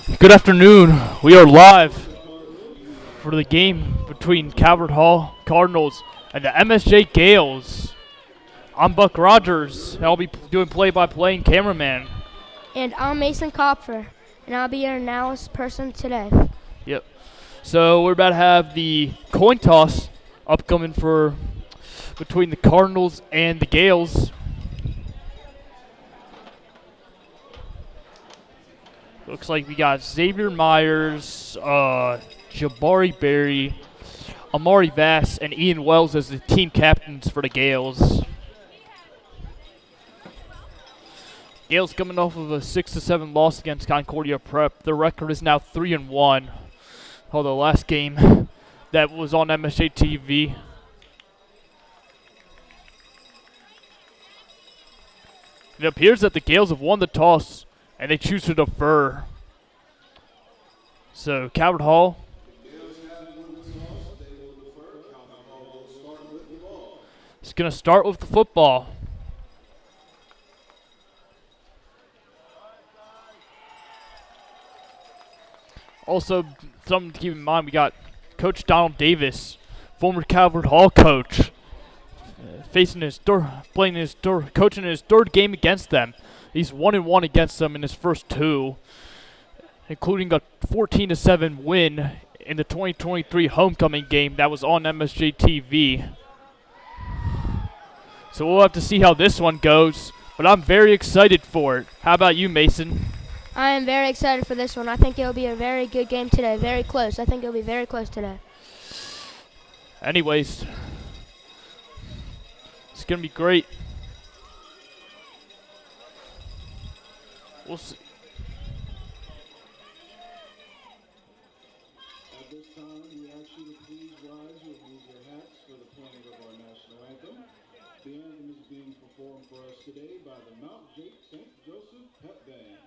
Good afternoon. We are live for the game between Calvert Hall Cardinals and the MSJ Gales. I'm Buck Rogers, and I'll be doing play-by-play and cameraman. And I'm Mason Kopfer, and I'll be your analysis person today. Yep. So we're about to have the coin toss upcoming for between the Cardinals and the Gales. Looks like we got Xavier Myers, Jabari Berry, Amari Vass, and Ian Wells as the team captains for the Gales. Gales coming off of a 6-7 loss against Concordia Prep. Their record is now 3-1. Oh, the last game that was on MSJ TV. It appears that the Gales have won the toss, and they choose to defer. So, Calvert Hall. It's going to start with the football. Also, something to keep in mind, we got Coach Donald Davis, former Calvert Hall coach, coaching his third game against them. He's 1-1 against them in his first two, including a 14-7 win in the 2023 homecoming game that was on MSJ TV. So we'll have to see how this one goes, but I'm very excited for it. How about you, Mason? I am very excited for this one. I think it'll be a very good game today. Very close. I think it'll be very close today. Anyways, it's going to be great. We'll see. At this time, we ask you to please rise or remove your hats for the playing of our national anthem. The anthem is being performed for us today by the Mount Jake St. Joseph Pep Band.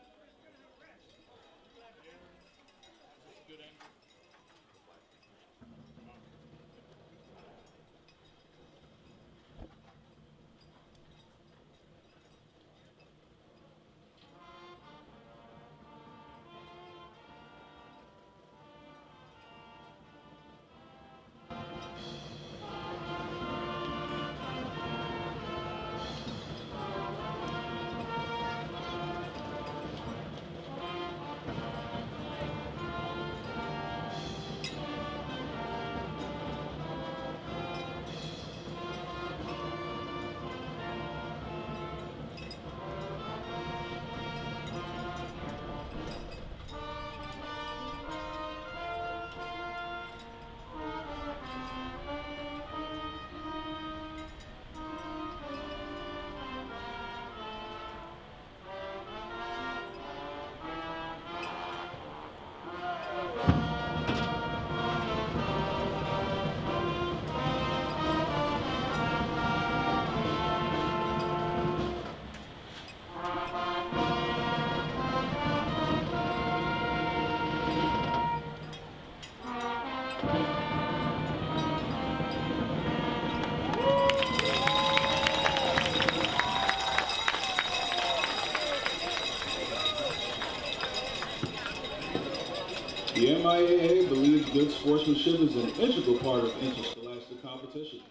The MIAA believes good sportsmanship is an integral part of interscholastic competition.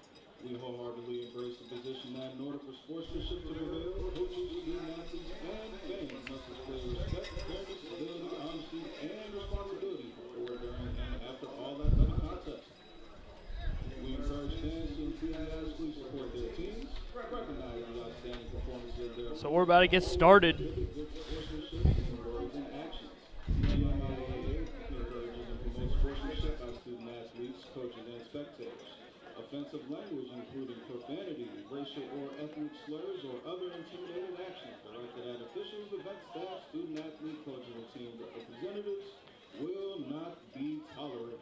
We wholeheartedly embrace the position that in order for sportsmanship to prevail, coaches, student athletes, and fans must display respect, fairness, civility, honesty, and responsibility before, during, and after all athletic contests. We encourage fans to enthusiastically support their teams, recognize the outstanding performances of their So we're about to get started. good sportsmanship in words and actions. The MIAA encourages and promotes sportsmanship by student athletes, coaches, and spectators. Offensive language, including profanity, racial or ethnic slurs, or other intimidating actions directed at officials, event staff, student athlete, coaches, and team representatives will not be tolerated.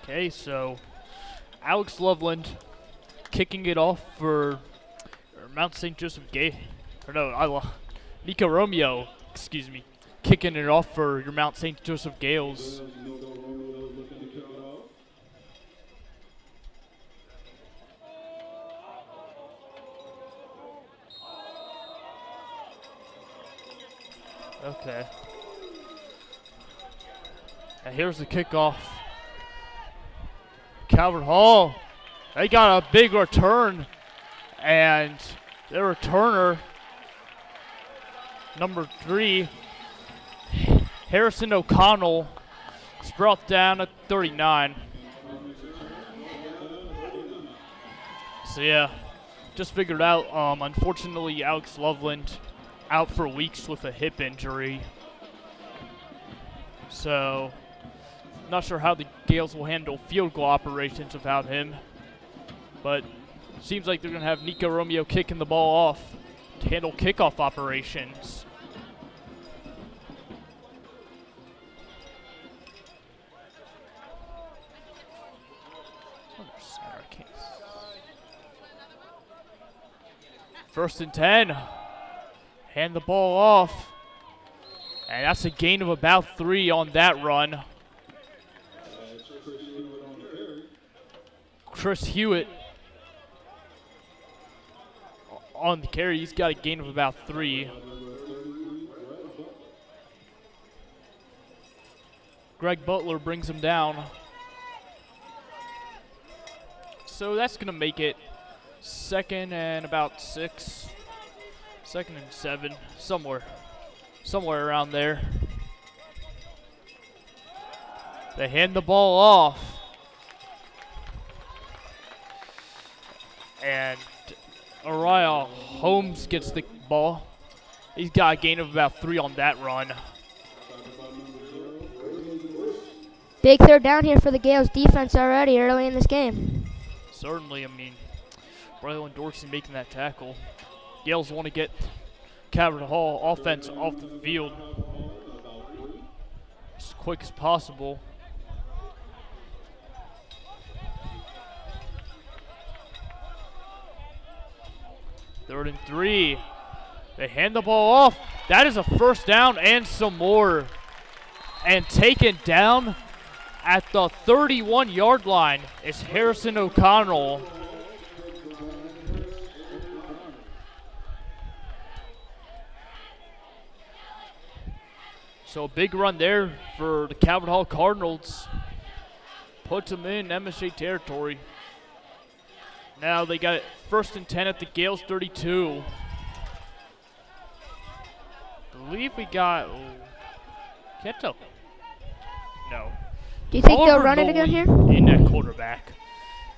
Okay, so Alex Loveland kicking it off for Mount St. Joseph Nico Romeo, excuse me, kicking it off for your Mount St. Joseph Gales. Okay. And here's the kickoff. Calvert Hall, they got a big return, and their returner, number 3, Harrison O'Connell, is brought down at 39. So yeah, just figured out, unfortunately Alex Loveland out for weeks with a hip injury. So, not sure how the Gales will handle field goal operations without him. But seems like they're going to have Nico Romeo kicking the ball off to handle kickoff operations. First and 10. Hand the ball off. And that's a gain of about 3 on that run. Chris Hewitt on the carry. He's got a gain of about 3. Greg Butler brings him down. So that's going to make it 2nd and about 6. 2nd and 7. Somewhere around there. They hand the ball off. And Uriah Holmes gets the ball. He's got a gain of about 3 on that run. Big third down here for the Gales defense already early in this game. Certainly, I mean, Braylon Dorsey making that tackle. Gales want to get Calvert Hall offense off the field as quick as possible. Third and 3. They hand the ball off. That is a first down and some more. And taken down at the 31-yard line is Harrison O'Connell. So a big run there for the Calvert Hall Cardinals. Puts them in MSJ territory. Now they got it 1st and 10 at the Gales 32. Believe we got can't tell. No. Do you think they'll Oliver run it again here? In that quarterback.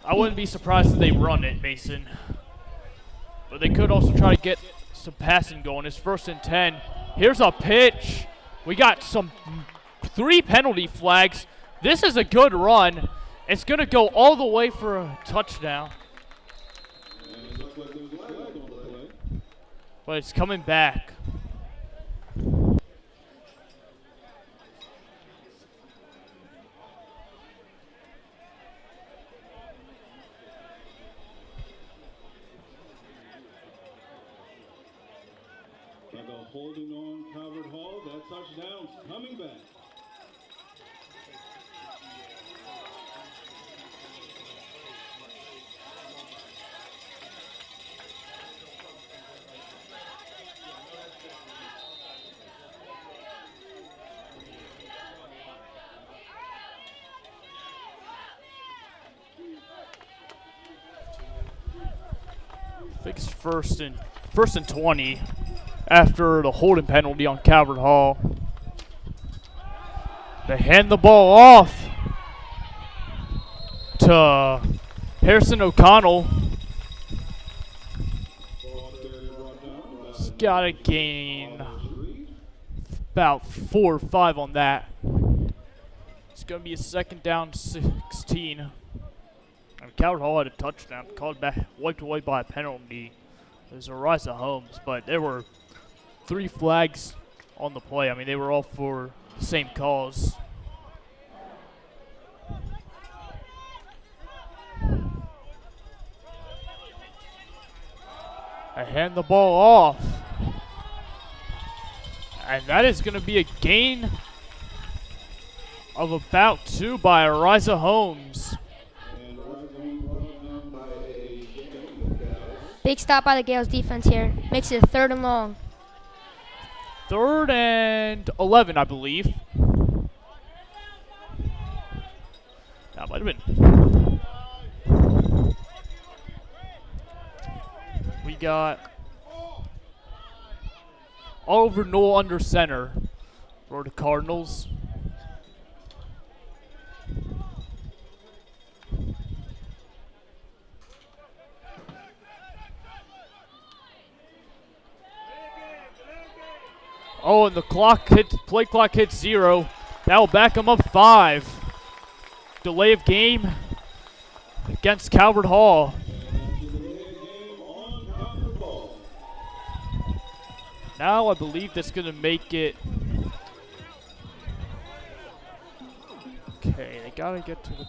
I wouldn't be surprised if they run it, Mason. But they could also try to get some passing going. It's 1st and 10. Here's a pitch. We got 3 penalty flags. This is a good run. It's going to go all the way for a touchdown. But it's coming back. Holding on Calvert Hall. That touchdown's coming back. I think it's first and 20 after the holding penalty on Calvert Hall. They hand the ball off to Harrison O'Connell. He's got to gain about 4 or 5 on that. It's going to be a 2nd down 16. And Calvert Hall had a touchdown called back, wiped away by a penalty. It was Ariza Holmes, but there were 3 flags on the play. I mean, they were all for the same cause. I hand the ball off. And that is going to be a gain of about 2 by Ariza Holmes. Big stop by the Gales defense here. Makes it a 3rd and long. 3rd and 11, I believe. That might have been. We got Oliver Knoll under center for the Cardinals. Oh, and the play clock hits 0. That will back them up 5. Delay of game against Calvert Hall. Now I believe that's going to make it. Okay, they got to get to the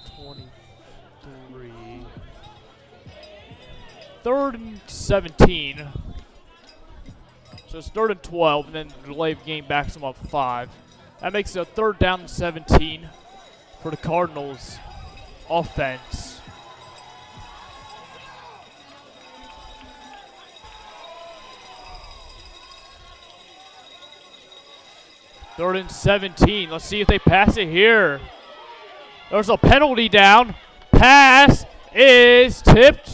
23. 3rd and 17. So it's 3rd and 12, and then the delay of game backs them up 5. That makes it a 3rd down and 17 for the Cardinals offense. Third and 17. Let's see if they pass it here. There's a penalty down. Pass is tipped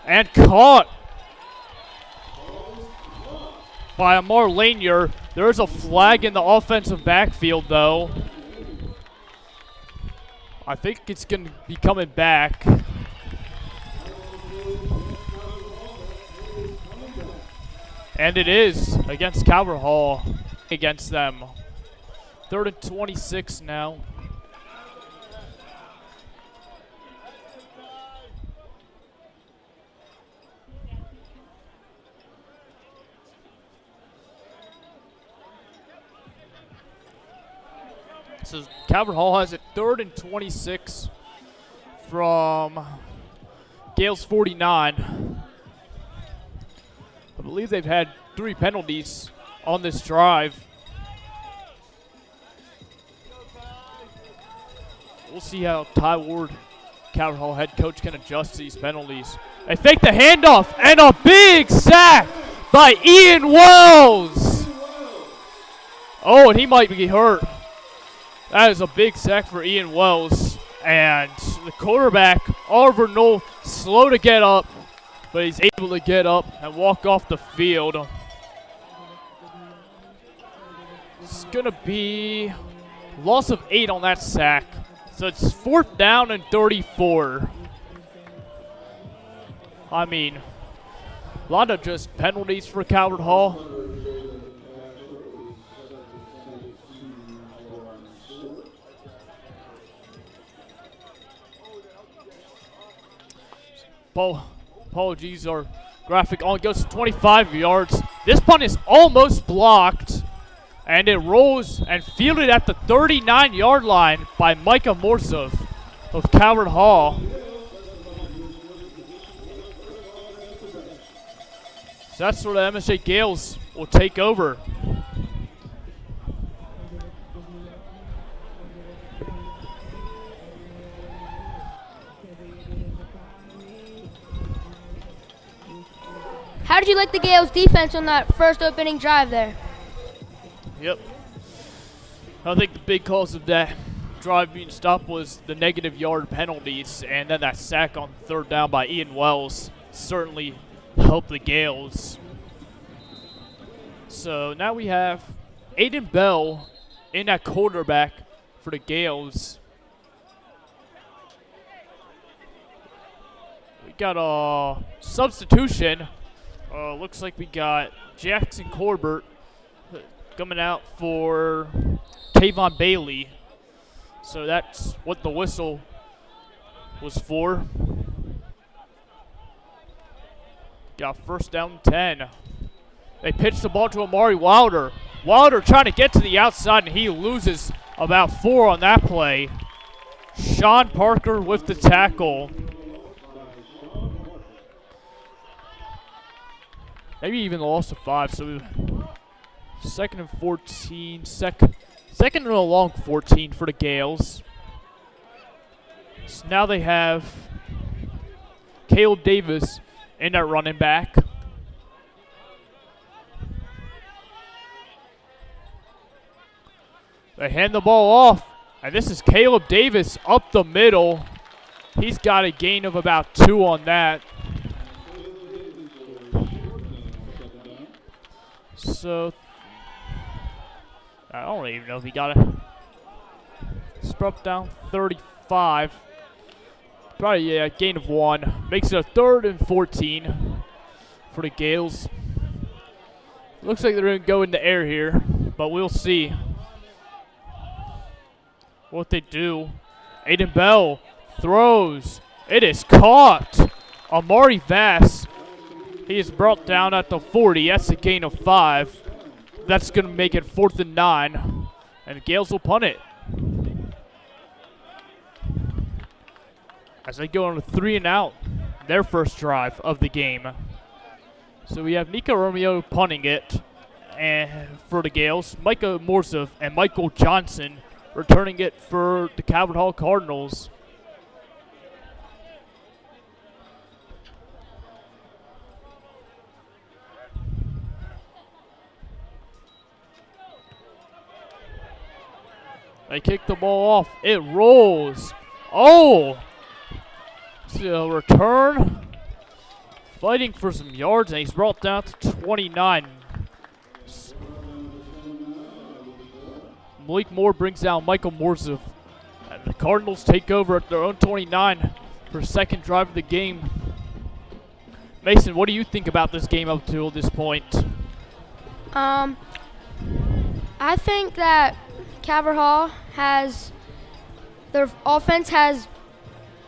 and caught by Amar Lanier. There's a flag in the offensive backfield, though. I think it's going to be coming back. And it is against Calvert Hall. Against them. 3rd and 26 now. So Calvert Hall has it 3rd and 26 from Gales 49. I believe they've had 3 penalties on this drive. We'll see how Ty Ward, Calvert Hall head coach, can adjust to these penalties. They fake the handoff, and a big sack by Ian Wells. Oh, and he might be hurt. That is a big sack for Ian Wells. And the quarterback, Oliver Knoll, slow to get up, but he's able to get up and walk off the field. It's going to be loss of 8 on that sack. So it's 4th down and 34. I mean, a lot of just penalties for Calvert Hall. Apologies, our graphic only goes to 25 yards. This punt is almost blocked. And it rolls and fielded at the 39-yard line by Micah Morsov of Calvert Hall. So that's where the MSJ Gales will take over. How did you like the Gales' defense on that first opening drive there? Yep. I think the big cause of that drive being stopped was the negative yard penalties, and then that sack on 3rd down by Ian Wells certainly helped the Gales. So now we have Aiden Bell in at quarterback for the Gales. We got a substitution. Looks like we got Jackson Corbett coming out for Tavon Bailey. So that's what the whistle was for. Got 1st down 10. They pitch the ball to Amari Wilder. Wilder trying to get to the outside, and he loses about 4 on that play. Sean Parker with the tackle. Maybe even lost to 5, so 2nd and 14, second and a long 14 for the Gales. So now they have Caleb Davis in at running back. They hand the ball off, and this is Caleb Davis up the middle. He's got a gain of about 2 on that. So, I don't even know if he got it. Sprung down 35. Probably a gain of 1. Makes it a 3rd and 14 for the Gales. Looks like they're going to go in the air here, but we'll see what they do. Aiden Bell throws. It is caught. Amari Vass. He is brought down at the 40. That's a gain of 5. That's going to make it 4th and 9. And the Gales will punt it. As they go on a 3 and out. Their first drive of the game. So we have Nico Romeo punting it for the Gales. Micah Morsov and Michael Johnson returning it for the Calvert Hall Cardinals. They kick the ball off. It rolls. Oh! It's a return. Fighting for some yards, and he's brought down to 29. Malik Moore brings down Michael Morsov. And the Cardinals take over at their own 29 for second drive of the game. Mason, what do you think about this game up to this point? I think that Calvert Hall their offense has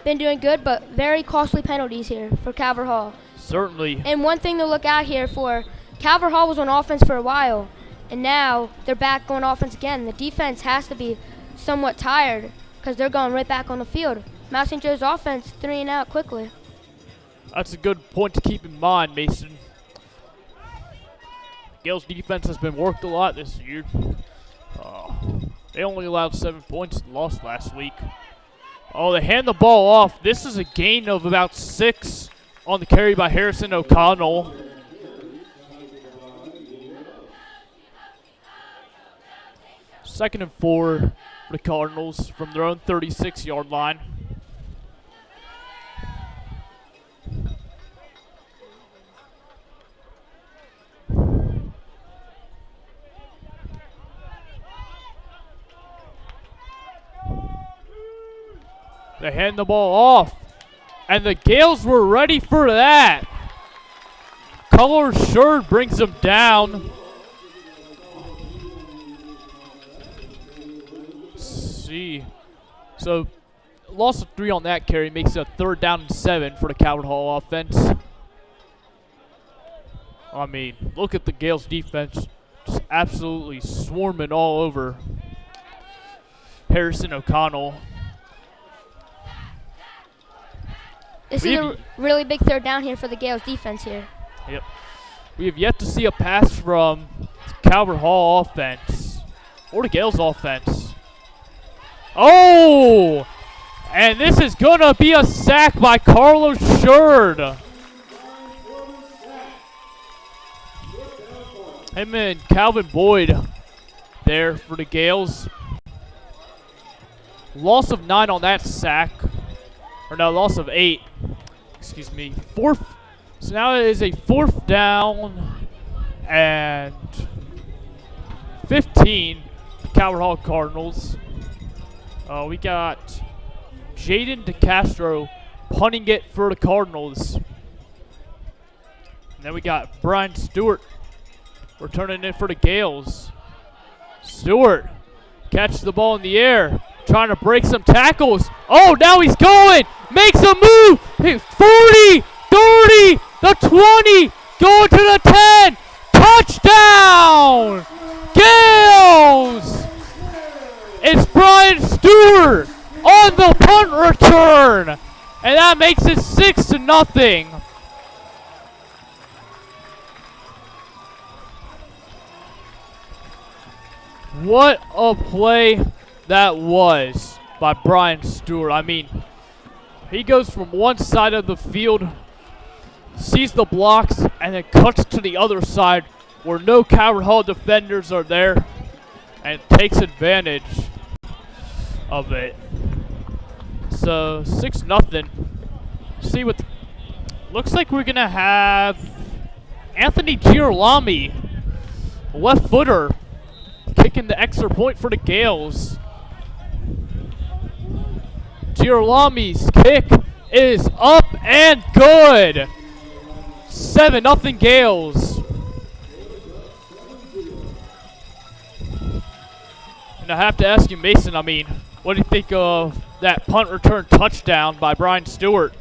been doing good, but very costly penalties here for Calvert Hall. Certainly. And one thing to look out here for, Calvert Hall was on offense for a while, and now they're back on offense again. The defense has to be somewhat tired because they're going right back on the field. Mount St. Joe's offense 3 and out quickly. That's a good point to keep in mind, Mason. Gales' defense has been worked a lot this year. They only allowed 7 points and lost last week. Oh, they hand the ball off. This is a gain of about 6 on the carry by Harrison O'Connell. Second and 4 for the Cardinals from their own 36-yard line. They hand the ball off, and the Gales were ready for that. Color shirt brings them down. Let's see. So, loss of 3 on that carry makes it a 3rd down and 7 for the Calvert Hall offense. I mean, look at the Gales defense just absolutely swarming all over Harrison O'Connell. This is a really big 3rd down here for the Gales defense here. Yep. We have yet to see a pass from Calvert Hall offense or the Gales offense. Oh! And this is going to be a sack by Carlos Sherd. Him and Calvin Boyd there for the Gales. Loss of 9 on that sack. Or no, loss of 8. Excuse me. So now it is a 4th down and 15. Calvert Hall Cardinals. We got Jaden DeCastro punting it for the Cardinals. And then we got Brian Stewart returning it for the Gales. Stewart catches the ball in the air. Trying to break some tackles. Oh, now he's going. Makes a move. 40, 30, the 20, going to the 10. Touchdown! Gales! It's Brian Stewart on the punt return. And that makes it 6-0. What a play that was by Brian Stewart. I mean, he goes from one side of the field, sees the blocks, and then cuts to the other side where no Calvert Hall defenders are there. and takes advantage of it. So 6-0. See what looks like we're gonna have Anthony Girolami, left footer, kicking the extra point for the Gales. Girolami's kick is up and good. 7-0 Gales. And I have to ask you, Mason, I mean, what do you think of that punt return touchdown by Brian Stewart?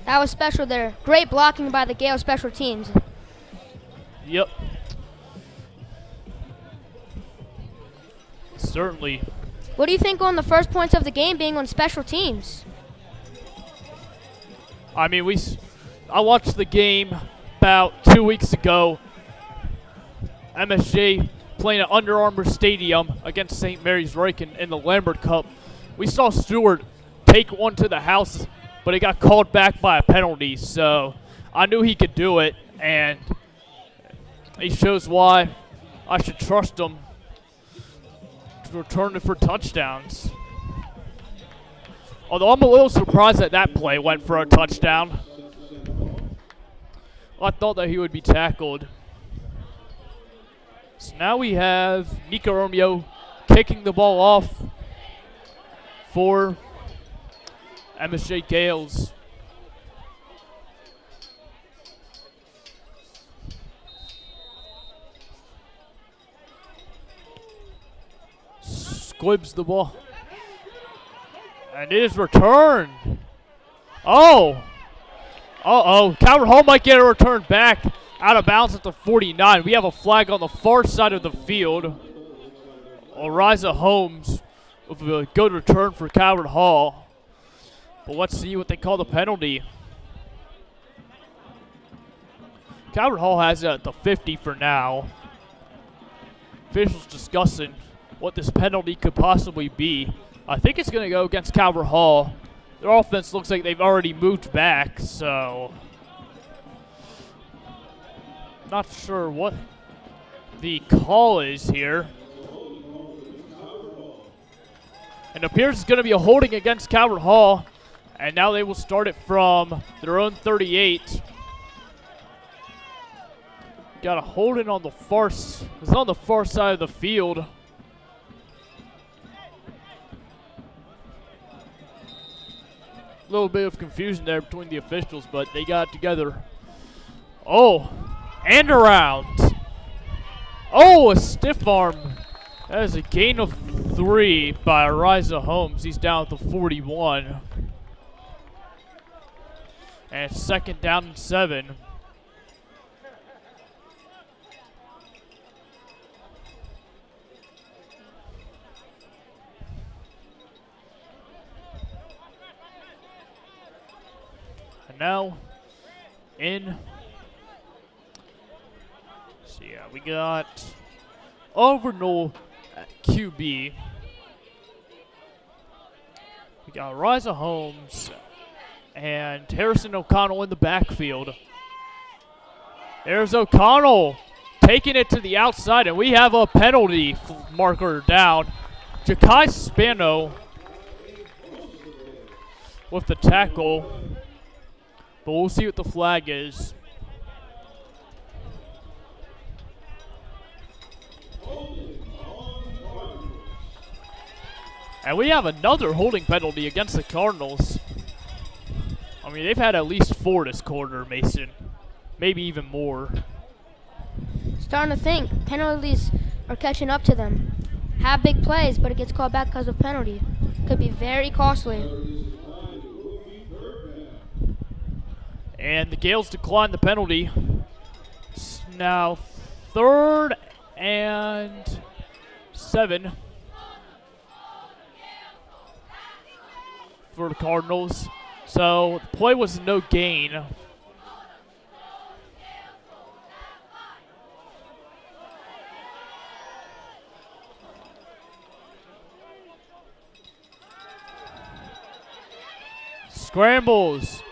That was special there. Great blocking by the Gale special teams. Yep. Certainly. What do you think on the first points of the game being on special teams? I mean, I watched the game about 2 weeks ago. MSJ playing at Under Armour Stadium against St. Mary's Riken in the Lambert Cup. We saw Stewart take one to the house, but it got called back by a penalty. So I knew he could do it, and he shows why I should trust him to return it for touchdowns. Although I'm a little surprised that that play went for a touchdown. I thought that he would be tackled. So now we have Nico Romeo kicking the ball off for MSJ Gales. Squibs the ball. And it is returned. Oh. Uh-oh. Calvert Hall might get a return back out of bounds at the 49. We have a flag on the far side of the field. Ariza Holmes with a good return for Calvert Hall. But let's see what they call the penalty. Calvert Hall has it at the 50 for now. Officials discussing what this penalty could possibly be. I think it's going to go against Calvert Hall. Their offense looks like they've already moved back, so not sure what the call is here. And it appears it's going to be a holding against Calvert Hall, and now they will start it from their own 38. Got a holding on the far side of the field. A little bit of confusion there between the officials, but they got it together. Oh, and around. Oh, a stiff arm. That is a gain of 3 by Ariza Holmes. He's down at the 41. And it's second down and 7. Now in. So yeah, we got Overnull at QB. We got Riza Holmes and Harrison O'Connell in the backfield. There's O'Connell taking it to the outside, and we have a penalty marker down. Ja'Kai Spano with the tackle. But we'll see what the flag is. And we have another holding penalty against the Cardinals. I mean, they've had at least 4 this quarter, Mason. Maybe even more. Starting to think penalties are catching up to them. Have big plays, but it gets called back because of penalty. Could be very costly. And the Gales decline the penalty. It's now 3rd and 7 for the Cardinals. So the play was no gain. Scrambles.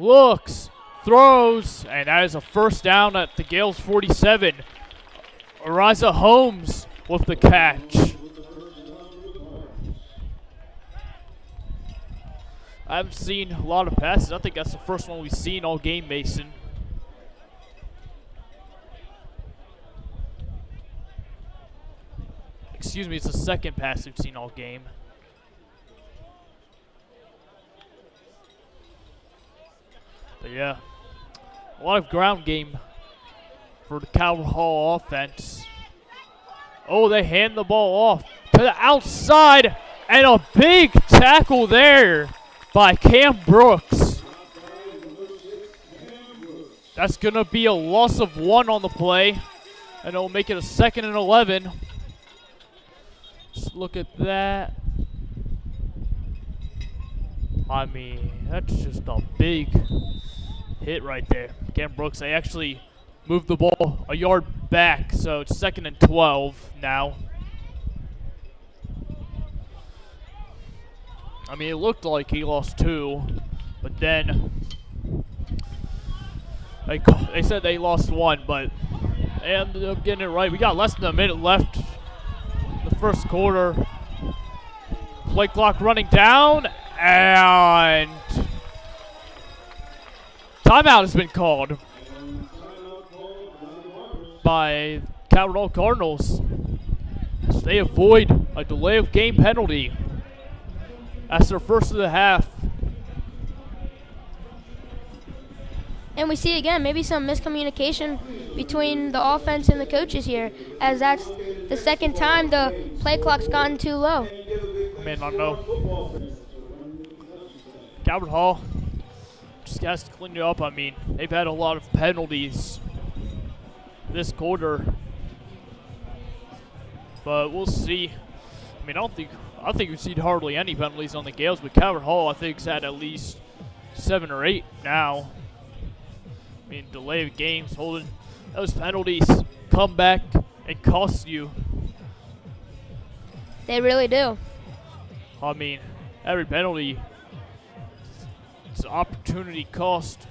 Looks, throws, and that is a first down at the Gales 47. Ariza Holmes with the catch. I haven't seen a lot of passes. I think that's the first one we've seen all game, Mason. Excuse me, it's the second pass we've seen all game. But yeah, a lot of ground game for the Calvert Hall offense. Oh, they hand the ball off to the outside, and a big tackle there by Cam Brooks. That's going to be a loss of 1 on the play, and it'll make it a 2nd and 11. Just look at that. I mean, that's just a big hit right there. Cam Brooks, they actually moved the ball a yard back, so it's 2nd and 12 now. I mean, it looked like he lost 2, but then they said they lost 1, but they ended up getting it right. We got less than a minute left in the first quarter. Play clock running down, and timeout has been called by Calvert Hall Cardinals. So they avoid a delay of game penalty. That's their first of the half. And we see again, maybe some miscommunication between the offense and the coaches here, as that's the second time the play clock's gotten too low. I mean, I don't know. Calvert Hall just has to clean it up. I mean, they've had a lot of penalties this quarter, but we'll see. I mean, I think we've seen hardly any penalties on the Gales, but Calvert Hall, I think, has had at least 7 or 8 now. I mean, delay of games, holding those penalties come back and cost you. They really do. I mean, every penalty is an opportunity cost.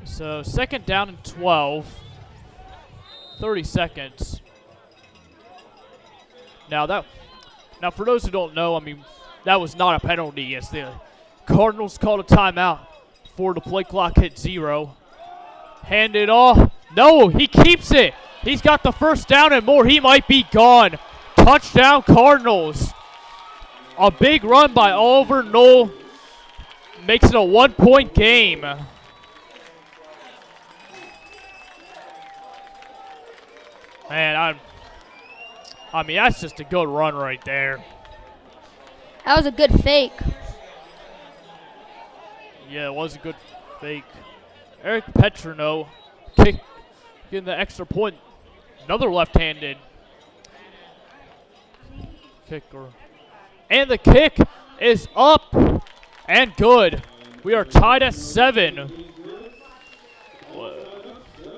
So 2nd down and 12, 30 seconds. Now for those who don't know, I mean, that was not a penalty as the Cardinals called a timeout before the play clock hit 0. Hand it off. No, he keeps it. He's got the first down and more. He might be gone. Touchdown Cardinals. A big run by Oliver Knoll makes it a 1-point game. Man, I mean, that's just a good run right there. That was a good fake. Yeah, it was a good fake. Eric Petrino getting the extra point. Another left-handed kicker. And the kick is up and good. We are tied at 7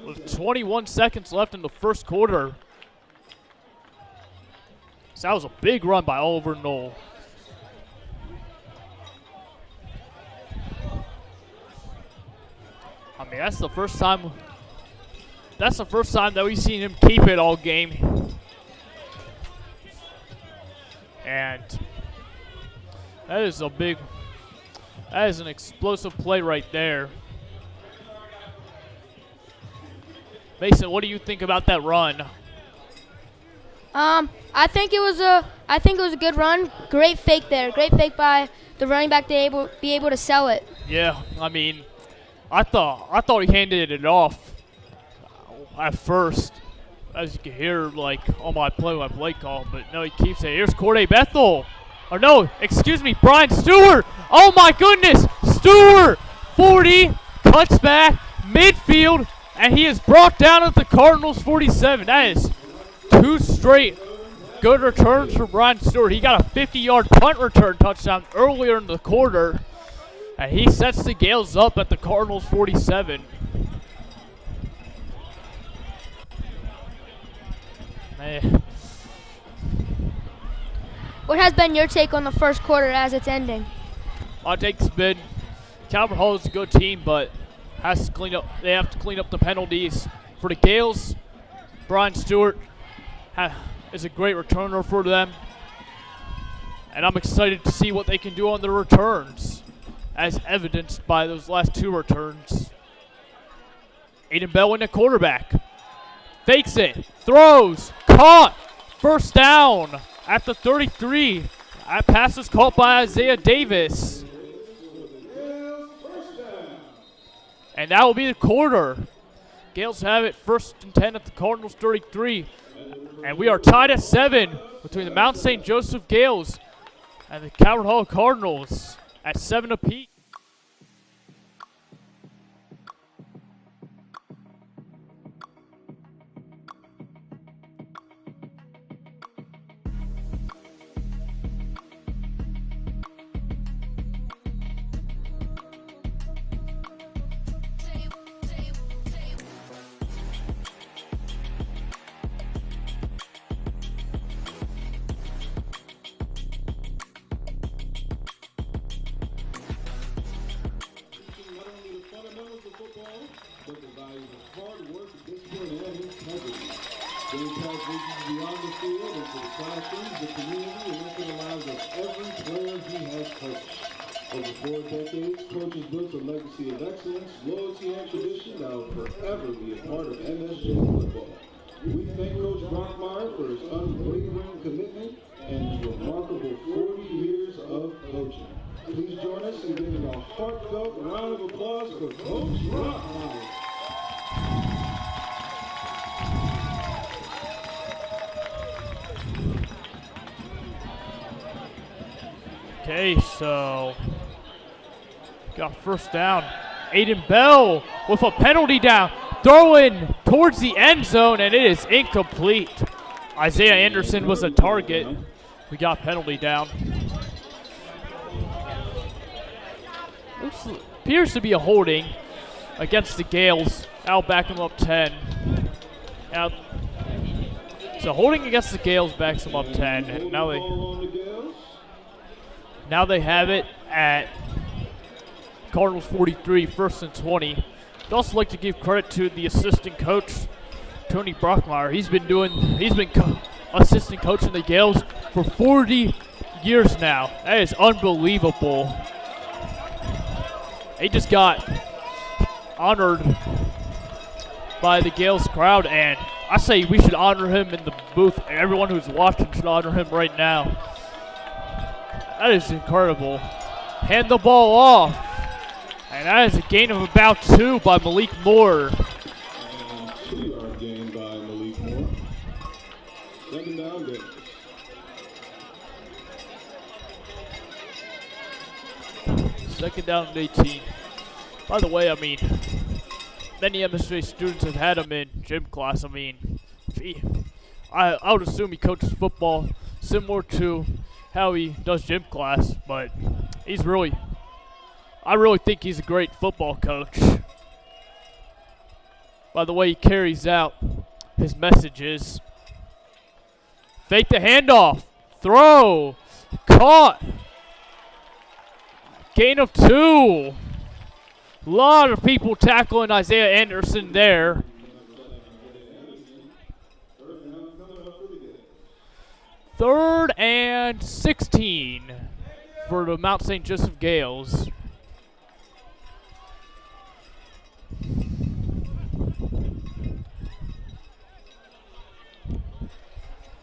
with 21 seconds left in the first quarter. So that was a big run by Oliver Knoll. I mean, that's the first time that we've seen him keep it all game. And that is an explosive play right there. Mason, what do you think about that run? I think it was a good run. Great fake there. Great fake by the running back to be able to sell it. Yeah, I mean, I thought he handed it off at first, as you can hear, like on my play call. But no, he keeps it. Here's Corday Bethel. Or no, excuse me, Brian Stewart. Oh my goodness, Stewart, 40, cuts back midfield, and he is brought down at the Cardinals 47. That is 2 straight good returns for Brian Stewart. He got a 50-yard punt return touchdown earlier in the quarter, and he sets the Gales up at the Cardinals 47. Man. What has been your take on the first quarter as it's ending? My take's been Calvert Hall is a good team, but they have to clean up the penalties. For the Gales, Brian Stewart is a great returner for them. And I'm excited to see what they can do on their returns, as evidenced by those last 2 returns. Aiden Bell in the quarterback. Fakes it, throws, caught, first down at the 33. That pass is caught by Isaiah Davis. And that will be the quarter. Gales have it 1st and 10 at the Cardinals 33. And we are tied at 7 between the Mount St. Joseph Gales and the Calvert Hall Cardinals at 7 apiece. But the values of hard work, discipline, and integrity. They impact reaches beyond the field into the classrooms, the community, and into the lives of every player he has coached. Over 4 decades, Coach has built a legacy of excellence, loyalty, and tradition that will forever be a part of MSJ football. We thank Coach Brockmeyer for his unwavering commitment and remarkable 40 years of coaching. Please join us in giving a heartfelt round of applause for Coach Brockmeyer. Okay, so got first down. Aiden Bell with a penalty down, throwing towards the end zone, and it is incomplete. Isaiah Anderson was a target. We got penalty down. Appears to be a holding against the Gales. I'll back them up 10. Now, so holding against the Gales backs them up 10. And now they have it at Cardinals 43, 1st and 20. I'd also like to give credit to the assistant coach, Tony Brockmeyer. He's been assistant coaching the Gales for 40 years now. That is unbelievable. He just got honored by the Gales crowd, and I say we should honor him in the booth. Everyone who's watching should honor him right now. That is incredible. Hand the ball off. And that is a gain of about 2 by Malik Moore. And 2-yard gain by Malik Moore. 2nd down Gales. Second down and 18. By the way, I mean, many MSJ students have had him in gym class. I mean, I would assume he coaches football similar to how he does gym class, but I really think he's a great football coach. By the way he carries out his messages. Fake the handoff. Throw. Caught. Gain of 2. A lot of people tackling Isaiah Anderson there. 3rd and 16 for the Mount St. Joseph Gales.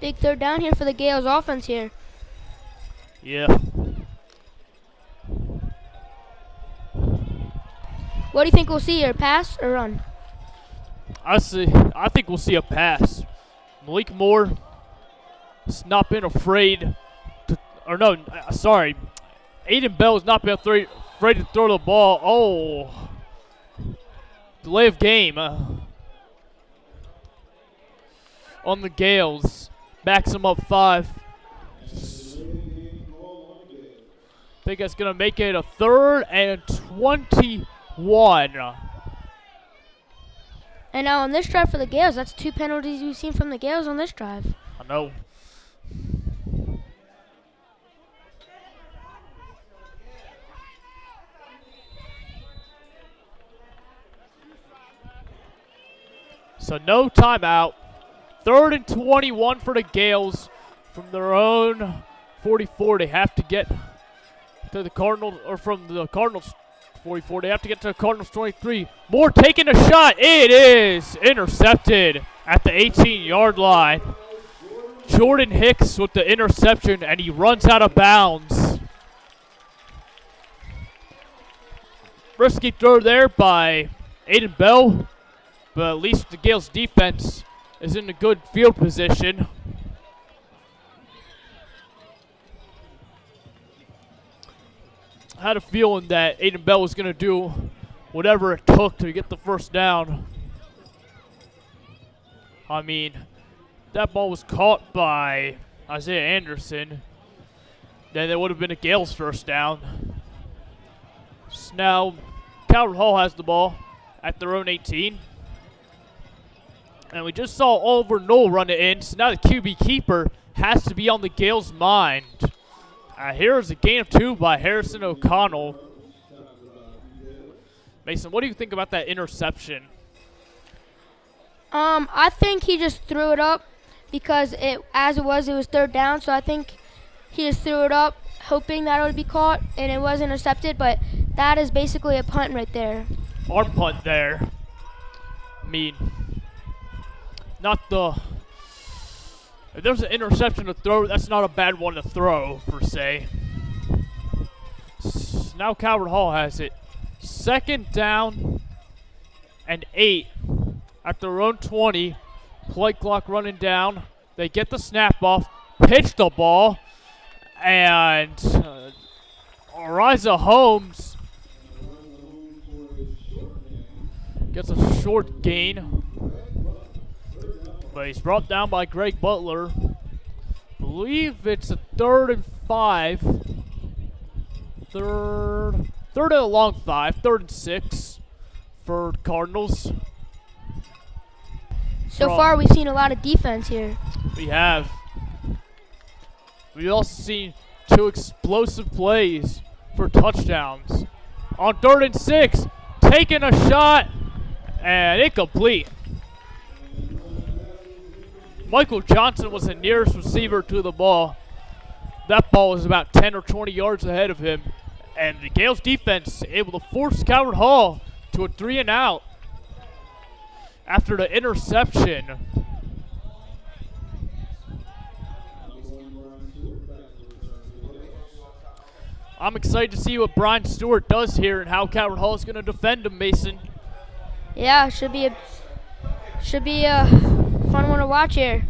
Big 3rd down here for the Gales offense here. Yeah. What do you think we'll see here, pass or run? I think we'll see a pass. Malik Moore has not been afraid to, Aiden Bell has not been afraid to throw the ball. Oh. Delay of game on the Gales. Backs them up 5. Think that's going to make it a 3rd and 21. And now on this drive for the Gales, that's 2 penalties we've seen from the Gales on this drive. I know. So no timeout. 3rd and 21 for the Gales from their own 44. They have to get to the Cardinals, or from the Cardinals 44. They have to get to the Cardinals 23. Moore taking a shot. It is intercepted at the 18-yard line. Jordan Hicks with the interception, and he runs out of bounds. Risky throw there by Aiden Bell, but at least the Gales defense is in a good field position. I had a feeling that Aiden Bell was going to do whatever it took to get the first down. I mean, that ball was caught by Isaiah Anderson. Then it would have been a Gales first down. So now, Calvert Hall has the ball at their own 18. And we just saw Oliver Knoll run it in, so now the QB keeper has to be on the Gales' mind. Here's a gain of 2 by Harrison O'Connell. Mason, what do you think about that interception? I think he just threw it up because it was 3rd down, so I think he just threw it up hoping that it would be caught and it was intercepted, but that is basically a punt right there. Our punt there. I mean, not the... If there's an interception to throw, that's not a bad one to throw, per se. Now Calvert Hall has it. 2nd down and 8 at their own 20. Play clock running down. They get the snap off, pitch the ball, and Ariza Holmes gets a short gain. But he's brought down by Greg Butler. Believe it's a 3rd and 5. 3rd and a long 5. 3rd and 6 for Cardinals. So far, we've seen a lot of defense here. We have. We've also seen 2 explosive plays for touchdowns. On 3rd and 6, taking a shot, and incomplete. Michael Johnson was the nearest receiver to the ball. That ball was about 10 or 20 yards ahead of him. And the Gales defense able to force Calvert Hall to a 3-and-out after the interception. I'm excited to see what Brian Stewart does here and how Calvert Hall is going to defend him, Mason. Yeah, should be a fun one to watch here.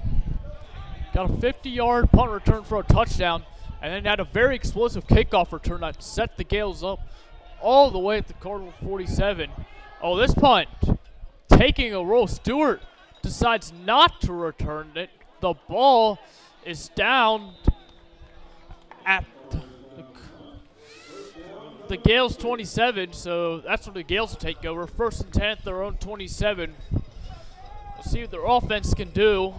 Got a 50-yard punt return for a touchdown, and then had a very explosive kickoff return that set the Gales up all the way at the Cardinal 47. Oh, this punt taking a roll. Stewart decides not to return it. The ball is down at the Gales 27, so that's when the Gales will take over. 1st and 10 at their own 27. We'll see what their offense can do.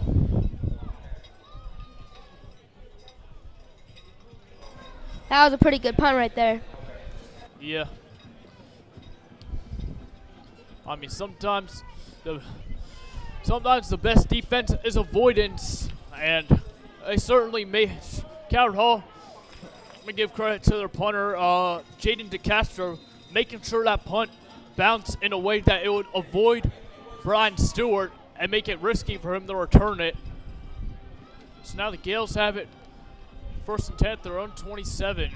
That was a pretty good punt right there. Yeah. I mean, sometimes the best defense is avoidance, and they certainly made Calvert Hall. Let me give credit to their punter, Jaden DeCastro, making sure that punt bounced in a way that it would avoid Brian Stewart and make it risky for him to return it. So now the Gales have it. 1st and 10 at their own 27.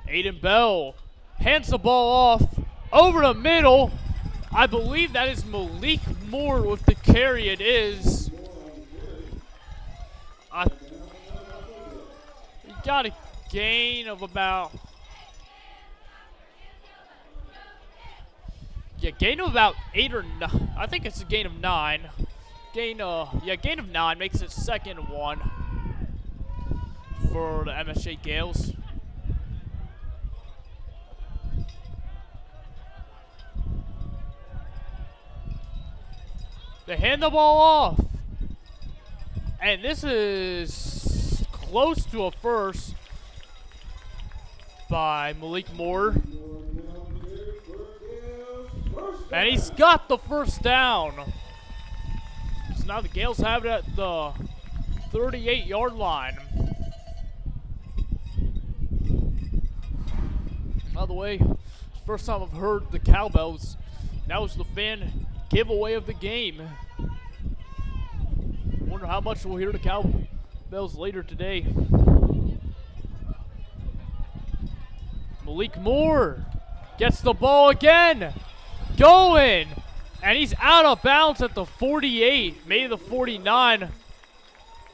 Aiden Bell hands the ball off over the middle. I believe that is Malik Moore with the carry. It is. He got a gain of about. Yeah, gain of about 8 or 9. I think it's a gain of 9. Gain of 9 makes it 2nd and 1 for the MSJ Gales. They hand the ball off. And this is close to a first by Malik Moore. And he's got the first down. So now the Gales have it at the 38-yard line. By the way, first time I've heard the cowbells. That was the fan giveaway of the game. Wonder how much we'll hear the cowbells later today. Malik Moore gets the ball again. Going. And he's out of bounds at the 48, maybe the 49.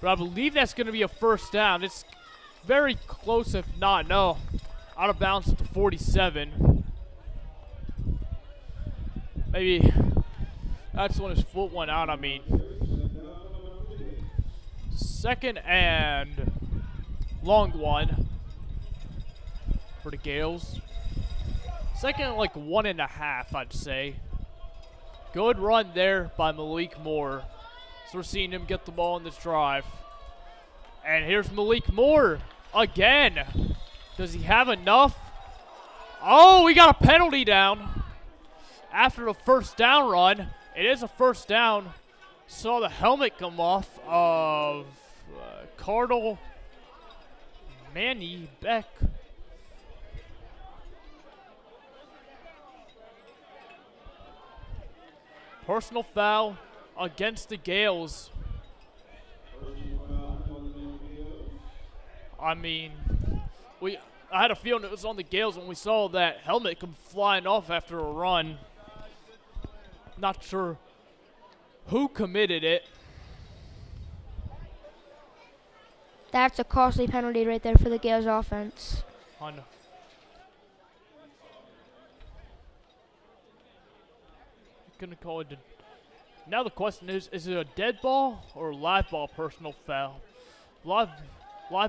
But I believe that's going to be a first down. It's very close if not. No. Out of bounds at the 47. Maybe that's when his foot went out, I mean. Second and long one for the Gales. Second and like 1.5, I'd say. Good run there by Malik Moore. So we're seeing him get the ball in this drive. And here's Malik Moore again. Does he have enough? Oh, we got a penalty down after the first down run. It is a first down. Saw the helmet come off of Cardinal Manny Beck. Personal foul against the Gales. I mean, I had a feeling it was on the Gales when we saw that helmet come flying off after a run. Not sure who committed it. That's a costly penalty right there for the Gales offense. Gonna call it. Now the question is it a dead ball or a live ball personal foul? Live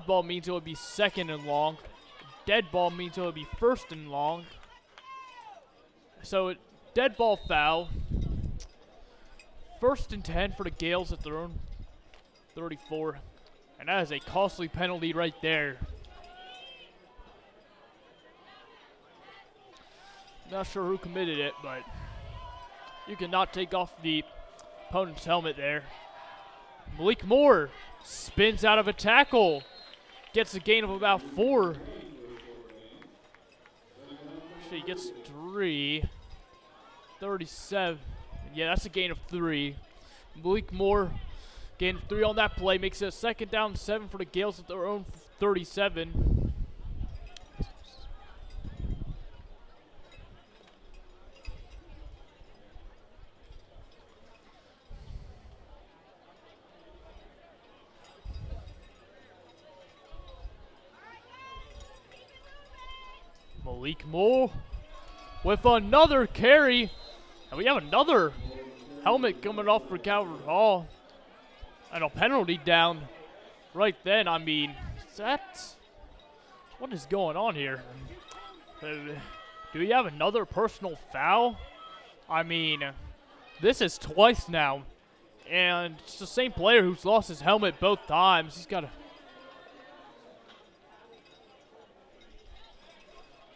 ball means it would be second and long. Dead ball means it would be first and long. So dead ball foul. First and 10 for the Gales at their own 34. And that is a costly penalty right there. Not sure who committed it, but you cannot take off the opponent's helmet there. Malik Moore spins out of a tackle. Gets a gain of about 4. Actually, he gets 3. 37. Yeah, that's a gain of 3. Malik Moore gain of 3 on that play. Makes it a second down and 7 for the Gales at their own 37. Malik Moore with another carry. And we have another helmet coming off for Calvert Hall. And a penalty down right then. I mean, what is going on here? Do we have another personal foul? I mean, this is twice now. And it's the same player who's lost his helmet both times. He's got to...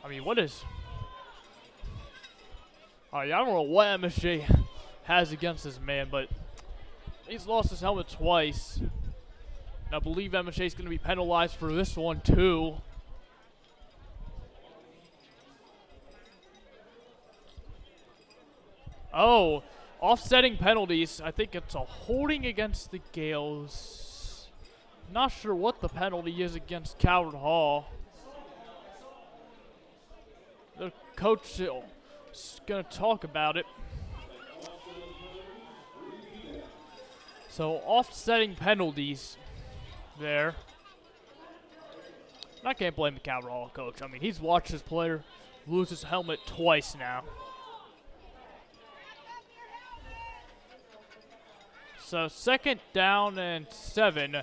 I mean, what is... I don't know what MSJ has against this man, but he's lost his helmet twice. And I believe MSJ is going to be penalized for this one, too. Oh, offsetting penalties. I think it's a holding against the Gales. Not sure what the penalty is against Calvert Hall. The coach is going to talk about it. So, offsetting penalties there. I can't blame the Calvert Hall coach. I mean, he's watched his player lose his helmet twice now. So, second down and 7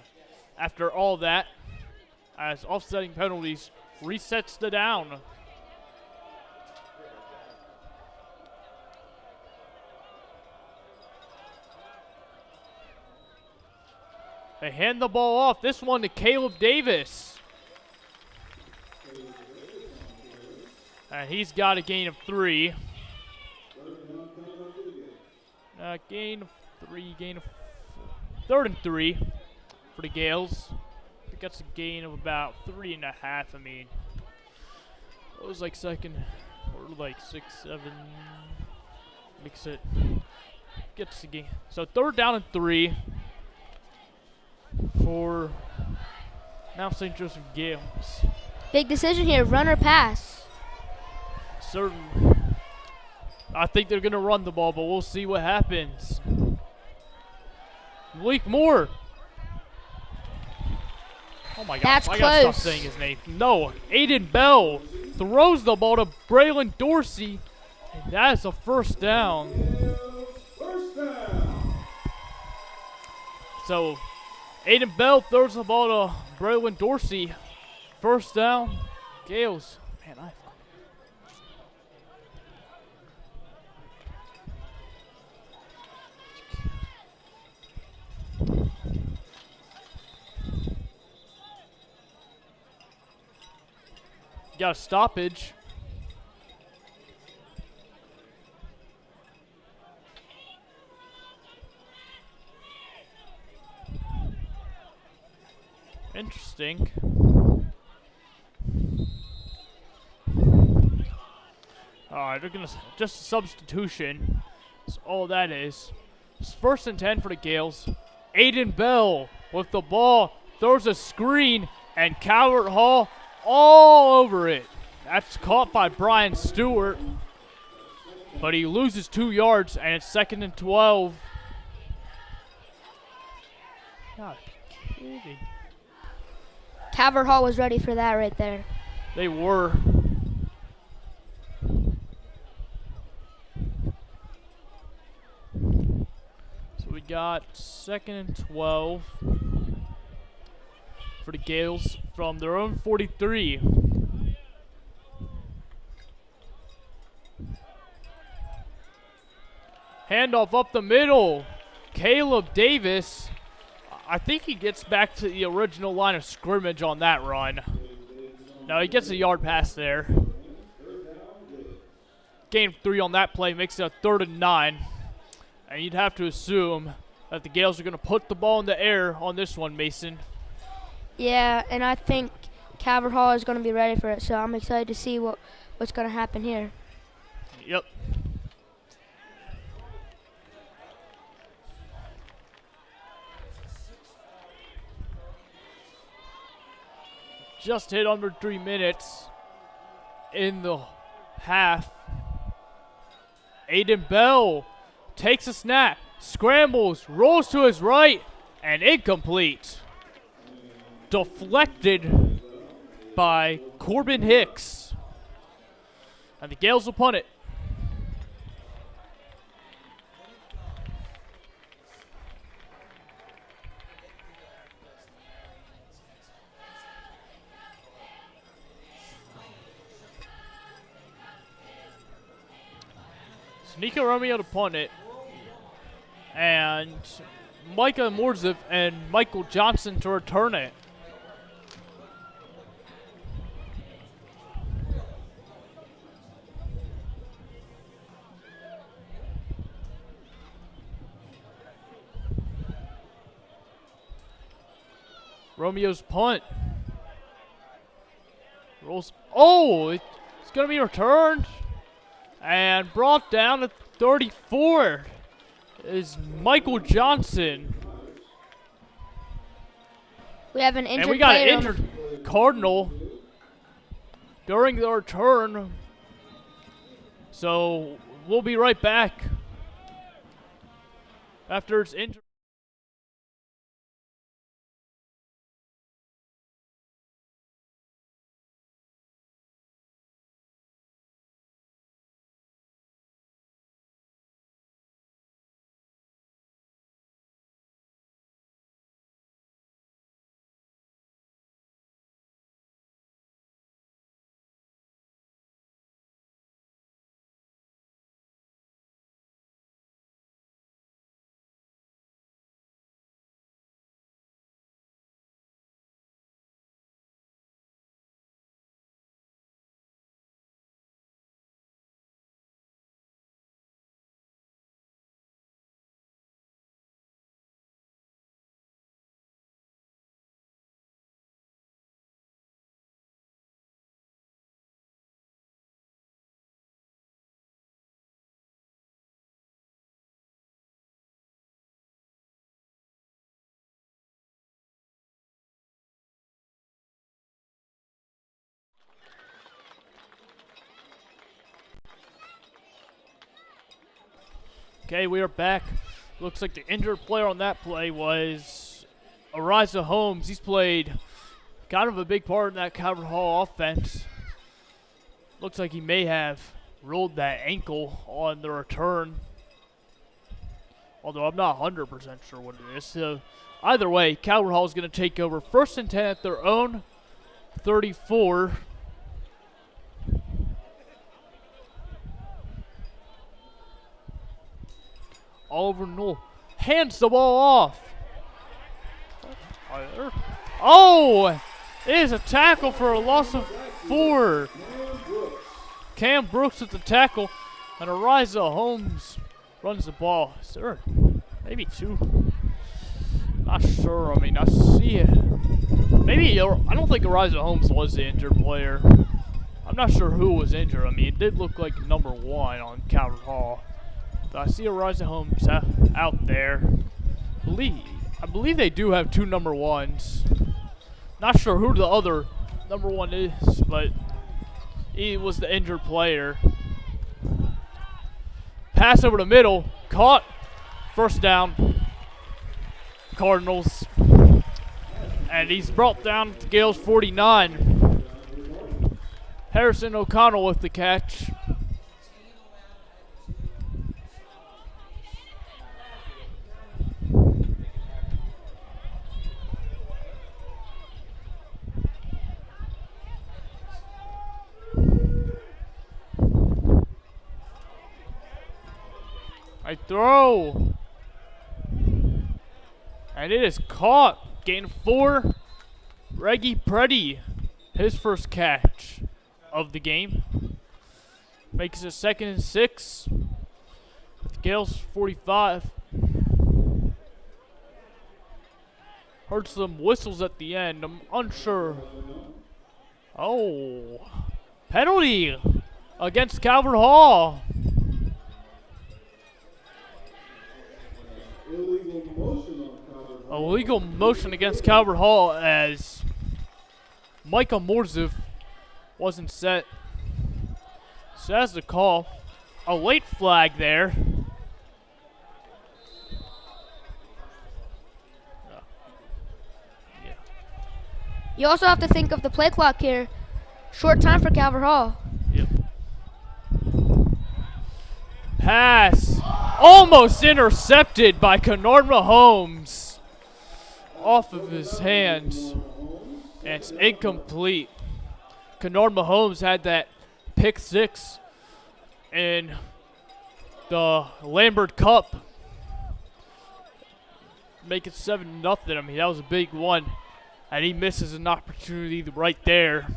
after all that, as offsetting penalties resets the down. They hand the ball off. This one to Caleb Davis. And he's got a gain of 3. Gain of 3, gain of third and 3 for the Gales. I think that's a gain of about 3.5. I mean, it was like second or like 6, 7. Makes it gets the game. So third down and 3 for Mount St. Joseph Gales. Big decision here, run or pass. Certain. I think they're gonna run the ball, but we'll see what happens. Malik Moore. Oh my gosh, That's I gotta stop close. saying his name. No, Aiden Bell throws the ball to Braylon Dorsey, and that is a first down. First down. So, Aiden Bell throws the ball to Braylon Dorsey. First down, Gales. Man, got a stoppage. Interesting. Alright, they're gonna just a substitution. That's all that is. It's first and 10 for the Gales. Aiden Bell with the ball, throws a screen, and Calvert Hall all over it. That's caught by Brian Stewart, but he loses 2 yards, and it's second and 12. God, be kidding. Calvert Hall was ready for that right there. They were. So we got second and 12 for the Gales from their own 43. Handoff up the middle. Caleb Davis. I think he gets back to the original line of scrimmage on that run. No, he gets a yard pass there. Gain 3 on that play, makes it a 3rd and 9. And you'd have to assume that the Gales are going to put the ball in the air on this one, Mason. Yeah, and I think Calvert Hall is going to be ready for it, so I'm excited to see what's going to happen here. Yep. Just hit under 3 minutes in the half. Aiden Bell takes a snap, scrambles, rolls to his right, and incomplete. Deflected by Corbin Hicks. And the Gales will punt it. Nico Romeo to punt it, and Micah Morzif and Michael Johnson to return it. Romeo's punt. Rolls. Oh, it's going to be returned. And brought down to 34 is Michael Johnson. We have an injured And we got an player injured Cardinal during the return. So we'll be right back after it's injured. Okay, we are back. Looks like the injured player on that play was Ariza Holmes. He's played kind of a big part in that Calvert Hall offense. Looks like he may have rolled that ankle on the return, although I'm not 100% sure what it is. So either way, Calvert Hall is going to take over 1st and 10 at their own 34. Oliver Knoll hands the ball off. Oh, it is a tackle for a loss of 4. Cam Brooks with the tackle, and Ariza Holmes runs the ball. Sir, maybe 2. Not sure. I mean, I see it. Maybe, I don't think Ariza Holmes was the injured player. I'm not sure who was injured. I mean, it did look like number 1 on Calvert Hall. But I see Ariza Holmes out there. I believe they do have 2 number 1s. Not sure who the other number 1 is, but he was the injured player. Pass over the middle, caught, 1st down, Cardinals. And he's brought down to Gales 49. Harrison O'Connell with the catch. I throw. And it is caught. Gain 4. Reggie Preddy, his first catch of the game. Makes it 2nd and 6. With Gales 45. Heard some whistles at the end. I'm unsure. Oh. Penalty against Calvert Hall. Illegal motion against Calvert Hall as Micah Morzif wasn't set. So that's the call. A late flag there. Yeah. You also have to think of the play clock here. Short time for Calvert Hall. Yep. Pass. Almost intercepted by Kennard Mahomes. Off of his hands. And it's incomplete. Kennard Mahomes had that pick 6 in the Lambert Cup. Make it 7-0. I mean, that was a big one. And he misses an opportunity right there.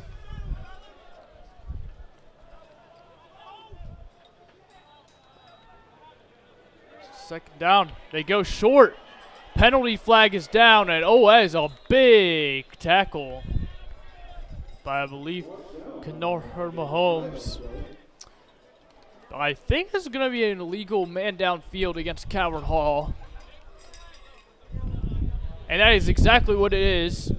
Second down. They go short. Penalty flag is down, and that is a big tackle by, I believe, Kennard Mahomes. I think this is going to be an illegal man downfield against Calvert Hall. And that is exactly what it is.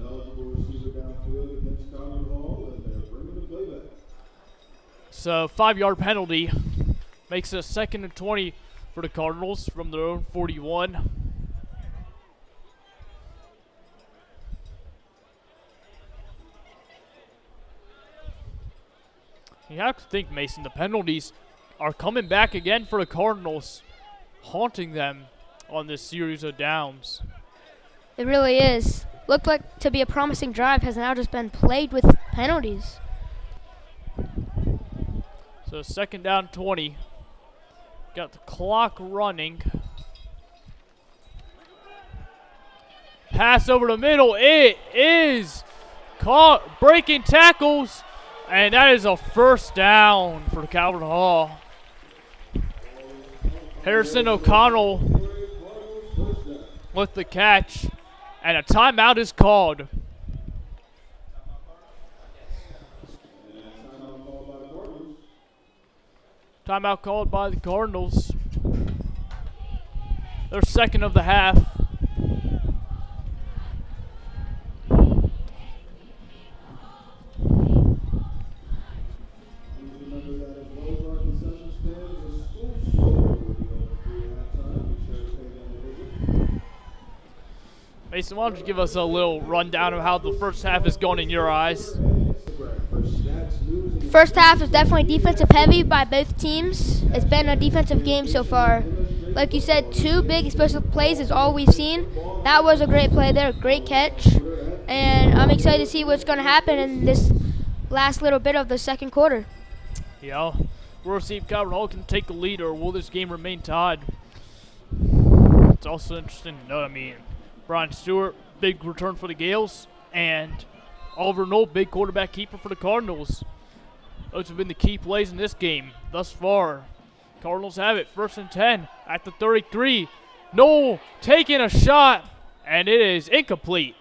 So 5-yard penalty makes it a 2nd and 20 for the Cardinals from their own 41. You have to think, Mason, the penalties are coming back again for the Cardinals, haunting them on this series of downs. It really is. Looked like to be a promising drive has now just been plagued with penalties. So 2nd down 20. Got the clock running. Pass over the middle. It is caught. Breaking tackles. And that is a 1st down for Calvert Hall. Harrison O'Connell with the catch. And a timeout is called. Timeout called by the Cardinals. Their 2nd of the half. Mason, why don't you give us a little rundown of how the first half is going in your eyes? First half is definitely defensive heavy by both teams. It's been a defensive game so far. Like you said, 2 big explosive plays is all we've seen. That was a great play there, great catch. And I'm excited to see what's going to happen in this last little bit of the second quarter. Yeah, we'll see if Calvert Hall can take the lead or will this game remain tied. It's also interesting to note, Brian Stewart, big return for the Gales, and Oliver Knoll, big quarterback keeper for the Cardinals. Those have been the key plays in this game thus far. Cardinals have it, 1st and 10 at the 33. Knoll taking a shot, and it is incomplete.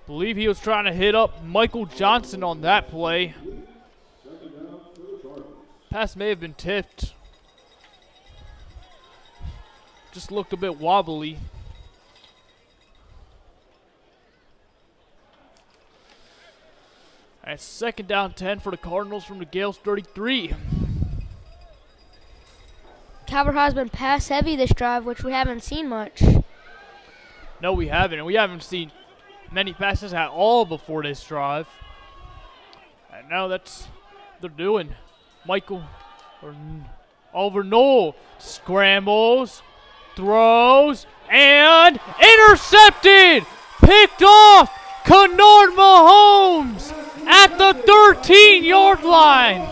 Believe he was trying to hit up Michael Johnson on that play. Pass may have been tipped. Just looked a bit wobbly. And 2nd down 10 for the Cardinals from the Gales 33. Calvert has been pass heavy this drive, which we haven't seen much. No, we haven't. And we haven't seen many passes at all before this drive. And now that's what they're doing. Oliver Knoll scrambles, throws, and intercepted! Picked off! Kennard Mahomes at the 13-yard line.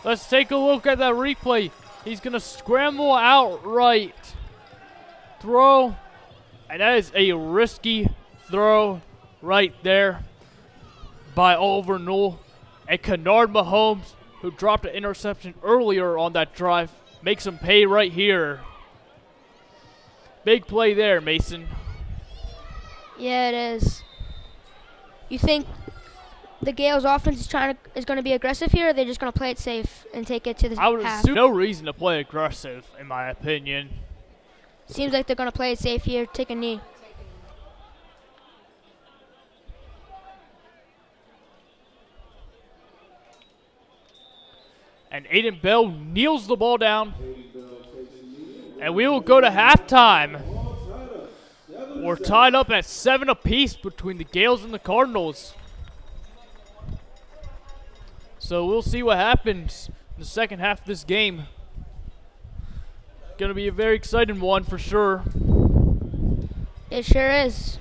Let's take a look at that replay. He's going to scramble outright. Throw. And that is a risky throw right there by Oliver Knoll. And Kennard Mahomes, who dropped an interception earlier on that drive, makes him pay right here. Big play there, Mason. Yeah, it is. You think the Gales offense is going to be aggressive here, or are they just going to play it safe and take it to the I would half? assume no reason to play aggressive, in my opinion. Seems like they're going to play it safe here, take a knee. And Aiden Bell kneels the ball down. And we will go to halftime. We're tied up at 7 apiece between the Gales and the Cardinals. So we'll see what happens in the second half of this game. Gonna be a very exciting one for sure. It sure is.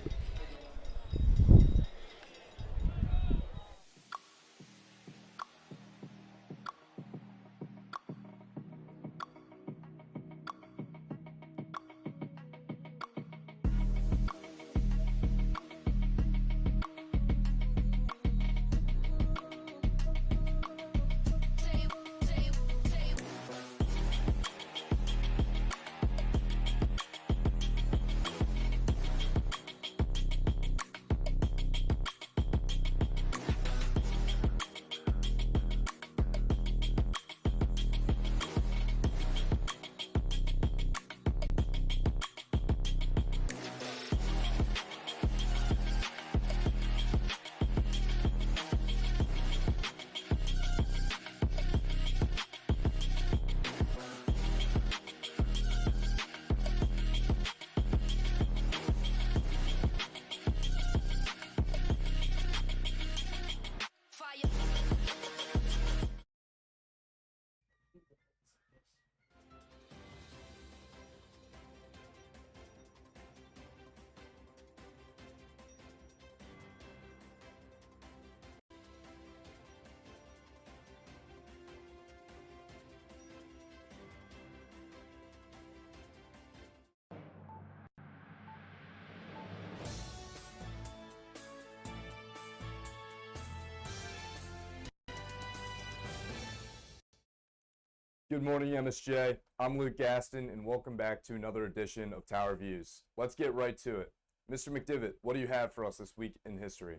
Good morning, MSJ. I'm Luke Gaston, and welcome back to another edition of Tower Views. Let's get right to it. Mr. McDivitt, what do you have for us this week in history?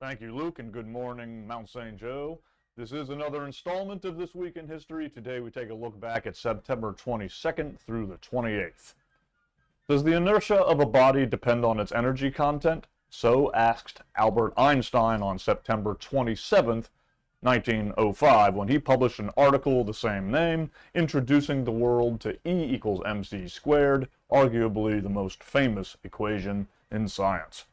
Thank you, Luke, and good morning, Mount St. Joe. This is another installment of This Week in History. Today we take a look back at September 22nd through the 28th. Does the inertia of a body depend on its energy content? So asked Albert Einstein on September 27th, 1905, when he published an article of the same name, introducing the world to E equals mc squared, arguably the most famous equation in science.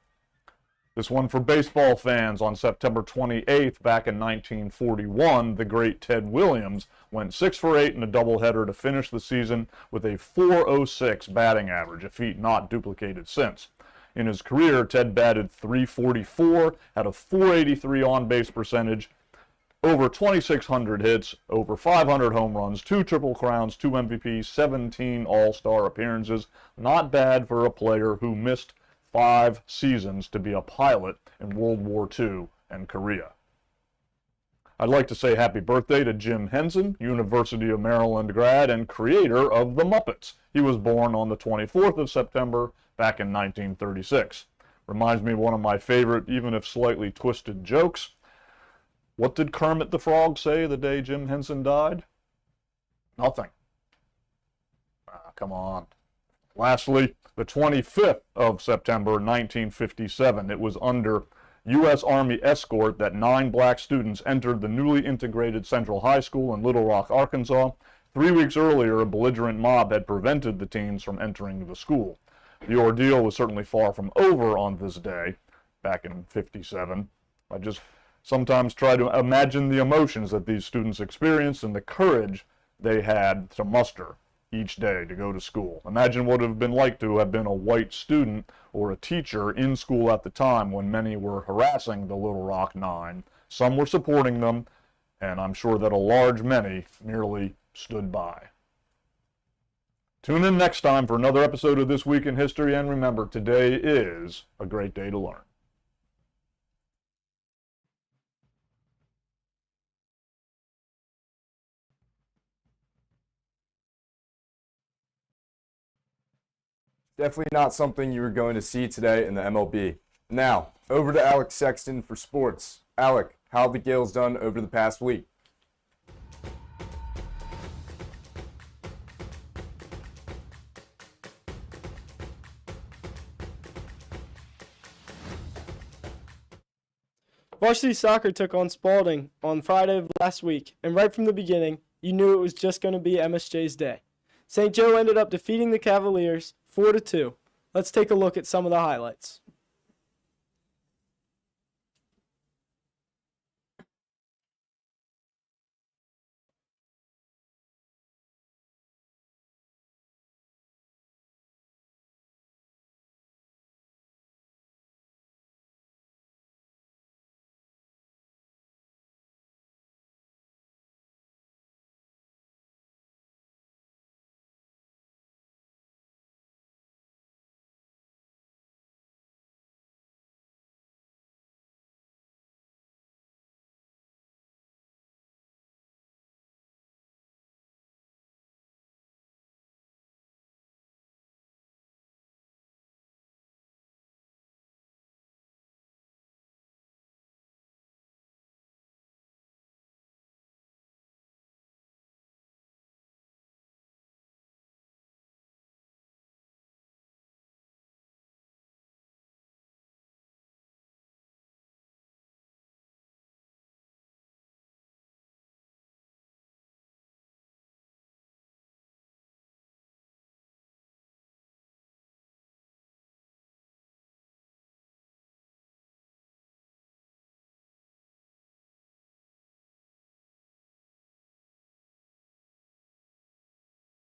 This one for baseball fans. On September 28th, back in 1941, the great Ted Williams went 6 for 8 in a doubleheader to finish the season with a .406 batting average, a feat not duplicated since. In his career, Ted batted .344, had a .483 on-base percentage, over 2,600 hits, over 500 home runs, 2 Triple Crowns, 2 MVPs, 17 All-Star appearances. Not bad for a player who missed 5 seasons to be a pilot in World War II and Korea. I'd like to say happy birthday to Jim Henson, University of Maryland grad and creator of The Muppets. He was born on the 24th of September back in 1936. Reminds me of one of my favorite, even if slightly twisted, jokes. What did Kermit the Frog say the day Jim Henson died? Nothing. Come on. Lastly, the 25th of September 1957, it was under U.S. Army escort that 9 black students entered the newly integrated Central High School in Little Rock, Arkansas. 3 weeks earlier, a belligerent mob had prevented the teens from entering the school. The ordeal was certainly far from over on this day, back in '57. I just sometimes try to imagine the emotions that these students experienced and the courage they had to muster each day to go to school. Imagine what it would have been like to have been a white student or a teacher in school at the time when many were harassing the Little Rock Nine. Some were supporting them, and I'm sure that a large many merely stood by. Tune in next time for another episode of This Week in History, and remember, today is a great day to learn. Definitely not something you were going to see today in the MLB. Now, over to Alex Sexton for sports. Alec, how have the Gales done over the past week? Varsity soccer took on Spalding on Friday of last week, and right from the beginning, you knew it was just going to be MSJ's day. St. Joe ended up defeating the Cavaliers 4-2. Let's take a look at some of the highlights.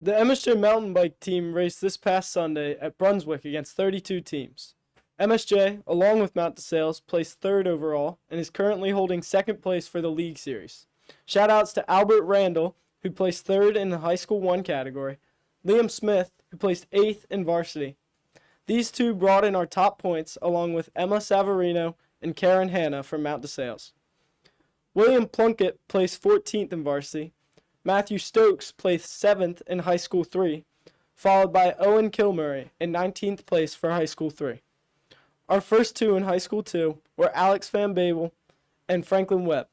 The MSJ mountain bike team raced this past Sunday at Brunswick against 32 teams. MSJ, along with Mount DeSales, placed 3rd overall and is currently holding 2nd place for the league series. Shoutouts to Albert Randall, who placed 3rd in the high school 1 category, Liam Smith, who placed 8th in varsity. These two brought in our top points along with Emma Savarino and Karen Hanna from Mount DeSales. William Plunkett placed 14th in varsity. Matthew Stokes placed 7th in High School 3, followed by Owen Kilmurray in 19th place for High School 3. Our first 2 in High School 2 were Alex Van Babel and Franklin Webb.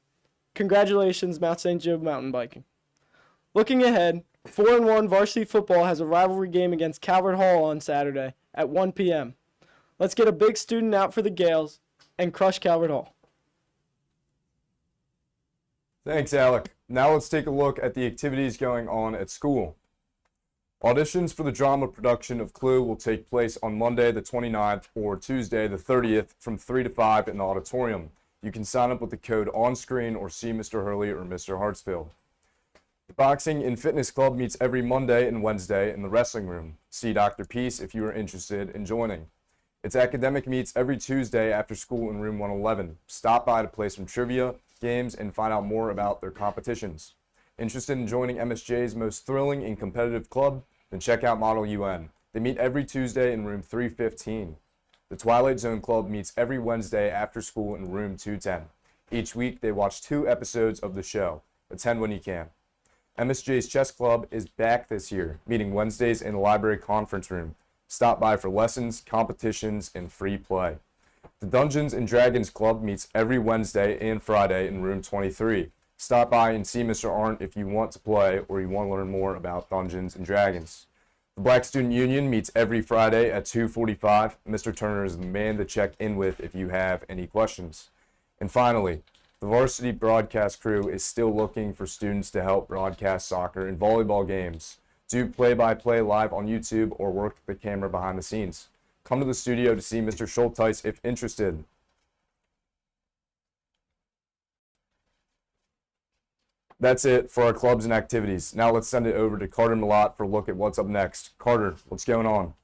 Congratulations, Mount St. Joe mountain biking. Looking ahead, 4-1 varsity football has a rivalry game against Calvert Hall on Saturday at 1 p.m. Let's get a big student out for the Gales and crush Calvert Hall. Thanks, Alec. Now let's take a look at the activities going on at school. Auditions for the drama production of Clue will take place on Monday the 29th or Tuesday the 30th from 3 to 5 in the auditorium. You can sign up with the code on screen or see Mr. Hurley or Mr. Hartsfield. The Boxing and Fitness Club meets every Monday and Wednesday in the wrestling room. See Dr. Peace if you are interested in joining. Its academic meets every Tuesday after school in room 111. Stop by to play some trivia, games, and find out more about their competitions. Interested in joining MSJ's most thrilling and competitive club? Then check out Model UN. They meet every Tuesday in room 315. The Twilight Zone Club meets every Wednesday after school in room 210. Each week they watch 2 episodes of the show. Attend when you can. MSJ's Chess Club is back this year, meeting Wednesdays in the library conference room. Stop by for lessons, competitions, and free play. The Dungeons and Dragons Club meets every Wednesday and Friday in room 23. Stop by and see Mr. Arndt if you want to play or you want to learn more about Dungeons and Dragons. The Black Student Union meets every Friday at 2:45. Mr. Turner is the man to check in with if you have any questions. And finally, the Varsity broadcast crew is still looking for students to help broadcast soccer and volleyball games. Do play-by-play live on YouTube or work the camera behind the scenes. Come to the studio to see Mr. Schulteis if interested. That's it for our clubs and activities. Now let's send it over to Carter Malott for a look at what's up next. Carter, what's going on?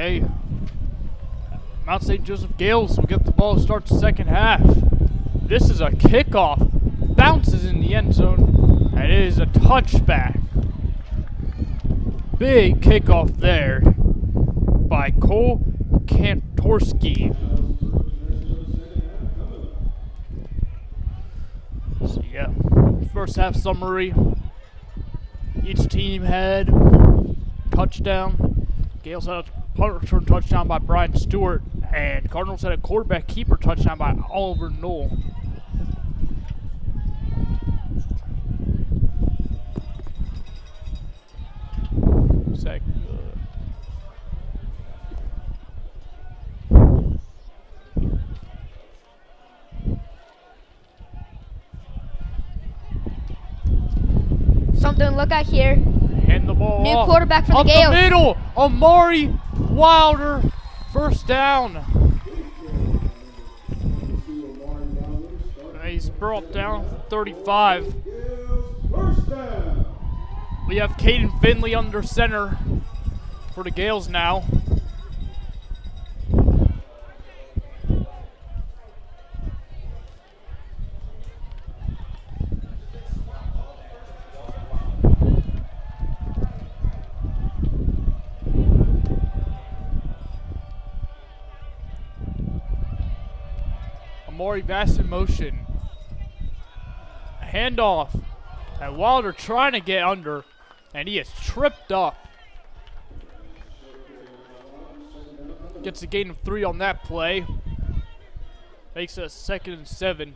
Okay. Mount St. Joseph Gales will get the ball to start the second half. This is a kickoff. Bounces in the end zone. And it is a touchback. Big kickoff there by Cole Kantorski. So yeah, first half summary. Each team had touchdown. Gales had a punt return touchdown by Brian Stewart, and Cardinals had a quarterback keeper touchdown by Oliver Knoll. Something to look at here. Hand the ball New off. quarterback for the Up Gales. the middle, Amari Wilder, first down. He's brought down 35. We have Caden Finley under center for the Gales now. Amari Bass in motion. A handoff. And Wilder trying to get under, and he is tripped up. Gets a gain of 3 on that play. Makes it a 2nd and 7.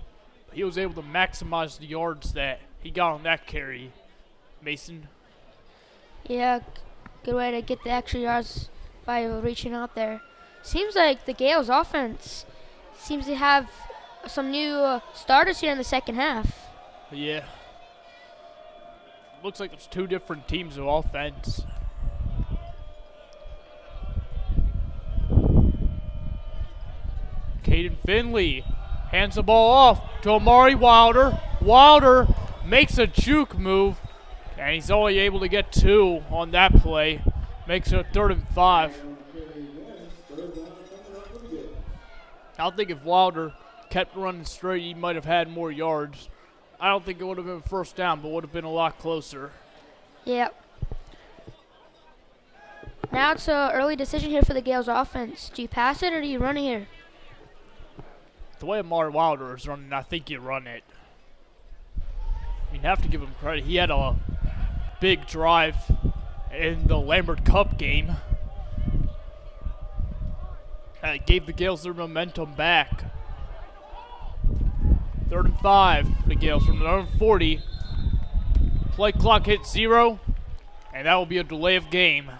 He was able to maximize the yards that he got on that carry. Mason. Yeah, good way to get the extra yards by reaching out there. Seems like the Gales offense seems to have some new starters here in the second half. Yeah. Looks like there's 2 different teams of offense. Caden Finley hands the ball off to Amari Wilder. Wilder makes a juke move, and he's only able to get 2 on that play. Makes it a 3rd and 5. I think if Wilder kept running straight, he might have had more yards. I don't think it would have been first down, but would have been a lot closer. Yep. Now it's an early decision here for the Gales offense. Do you pass it or do you run it here? The way Amari Wilder is running, I think you run it. You have to give him credit. He had a big drive in the Lambert Cup game. It gave the Gales their momentum back. 3rd and 5 for the Gales from their own 40. Play clock hit 0, and that will be a delay of game.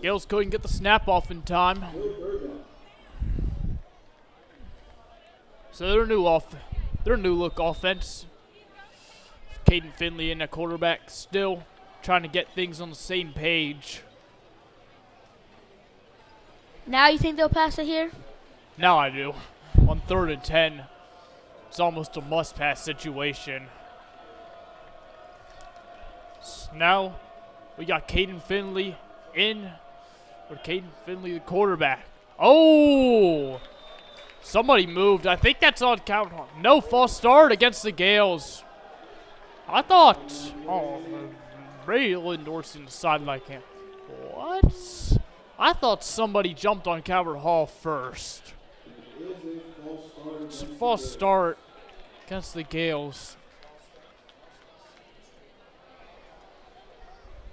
Gales couldn't get the snap off in time. So their new look offense. Caden Finley and a quarterback still trying to get things on the same page. Now you think they'll pass it here? Now I do. On 3rd and 10, it's almost a must-pass situation. So now we got Caden Finley in, or Caden Finley the quarterback. Oh! Somebody moved. I think that's on count. No false start against the Gales. I thought, Ray Lindor's in the sideline camp. What? I thought somebody jumped on Calvert Hall first. It's a false start against the Gales.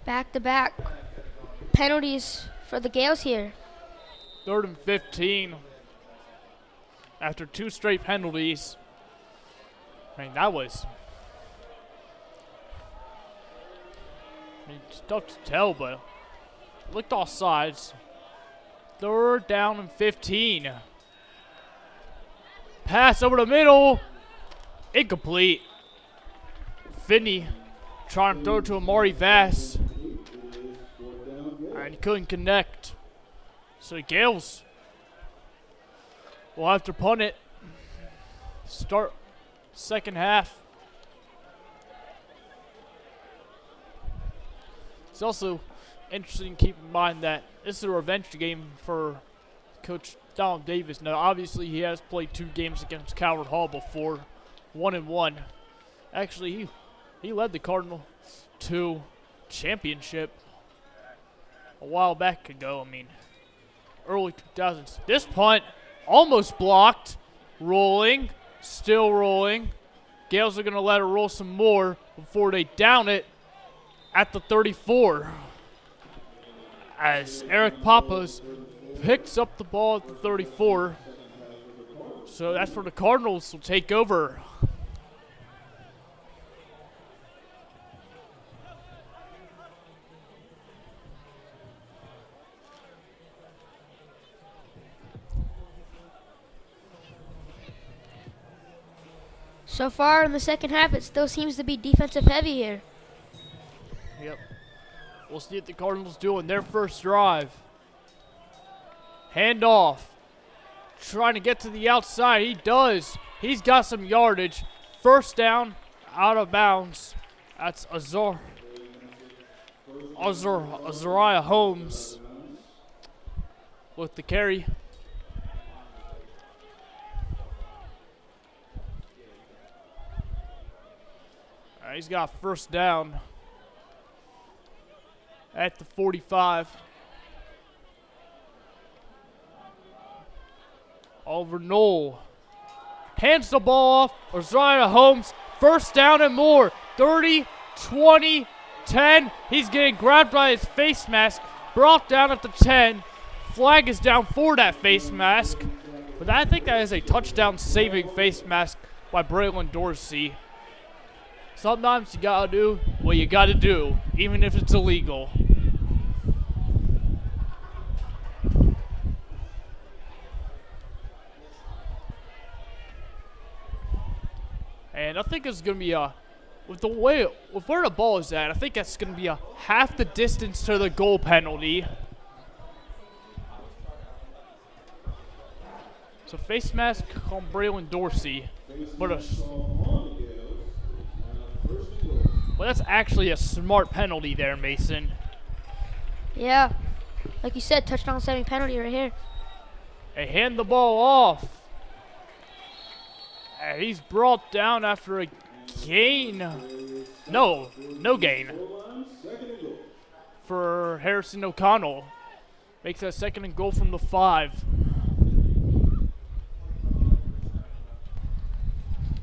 Back-to-back penalties for the Gales here. 3rd and 15. After 2 straight penalties. I mean, that was... it's tough to tell, but looked all sides. 3rd down and 15. Pass over the middle. Incomplete. Finney trying to throw it to Amari Vass. And he couldn't connect. So the Gales will have to punt it. Start second half. It's also interesting to keep in mind that this is a revenge game for Coach Donald Davis. Now, obviously, he has played 2 games against Calvert Hall before, 1-1. Actually, he led the Cardinal to championship a while back ago. I mean, early 2000s. This punt almost blocked, rolling, still rolling. Gales are going to let it roll some more before they down it at the 34. As Eric Pappas picks up the ball at the 34. So that's where the Cardinals will take over. So far in the second half, it still seems to be defensive heavy here. Yep. We'll see what the Cardinals do in their first drive. Hand off. Trying to get to the outside. He does. He's got some yardage. First down, out of bounds. That's Azariah Holmes with the carry. He's got first down at the 45. Oliver Knoll hands the ball off. Azariah Holmes, first down and more. 30, 20, 10. He's getting grabbed by his face mask, brought down at the 10. Flag is down for that face mask. But I think that is a touchdown-saving face mask by Braylon Dorsey. Sometimes you gotta do what you gotta do, even if it's illegal. And I think it's gonna be with where the ball is at, I think that's gonna be half the distance to the goal penalty. So face mask on Braylon Dorsey, but that's actually a smart penalty there, Mason. Yeah. Like you said, touchdown saving penalty right here. They hand the ball off. And he's brought down after a gain. No gain. For Harrison O'Connell. Makes that 2nd and goal from the 5.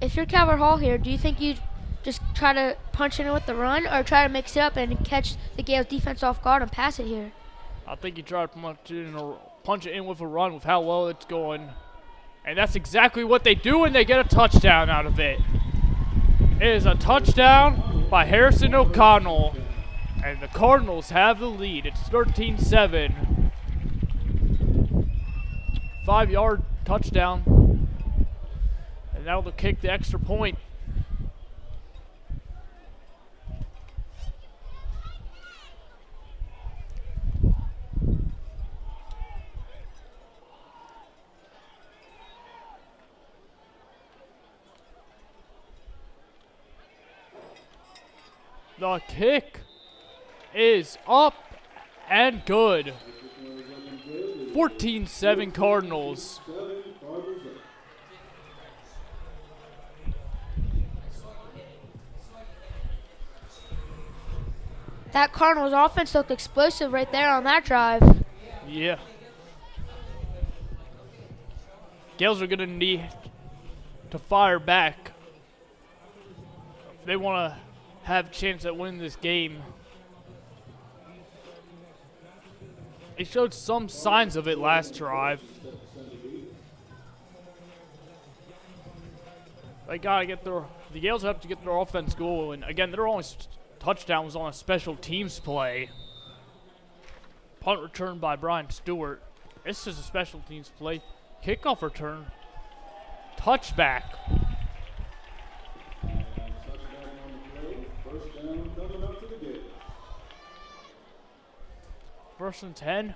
If you're Calvert Hall here, do you think you'd just try to punch in with the run or try to mix it up and catch the Gales defense off guard and pass it here? I think you try to punch it in with a run with how well it's going. And that's exactly what they do, and they get a touchdown out of it. It is a touchdown by Harrison O'Connell. And the Cardinals have the lead. It's 13-7. 5-yard touchdown. And now they'll kick the extra point. The kick is up and good. 14-7 Cardinals. That Cardinals offense looked explosive right there on that drive. Yeah. Gales are going to need to fire back if they want to have a chance at winning this game. They showed some signs of it last drive. They gotta get the Gales have to get their offense going. Again, their only touchdown was on a special teams play. Punt return by Brian Stewart. This is a special teams play. Kickoff return. Touchback. First and 10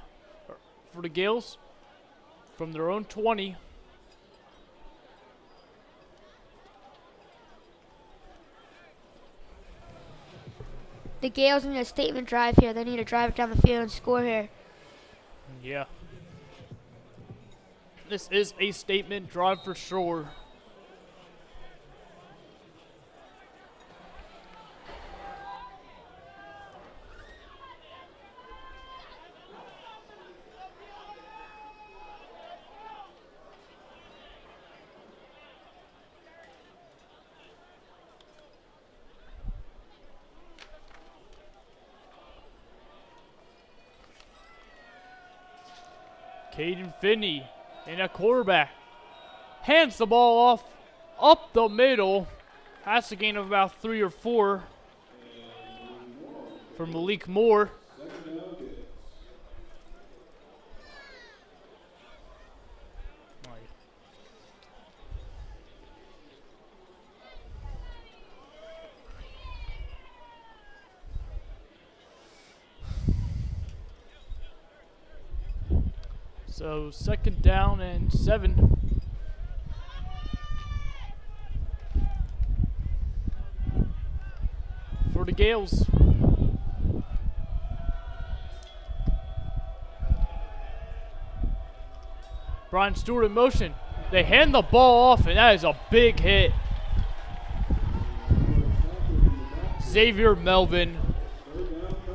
for the Gales from their own 20. The Gales need a statement drive here. They need to drive it down the field and score here. Yeah. This is a statement drive for sure. Caden Finney in a quarterback. Hands the ball off up the middle. That's a gain of about 3 or 4 for Malik Moore. So 2nd down and 7. For the Gales. Brian Stewart in motion. They hand the ball off, and that is a big hit. Xavier Melvin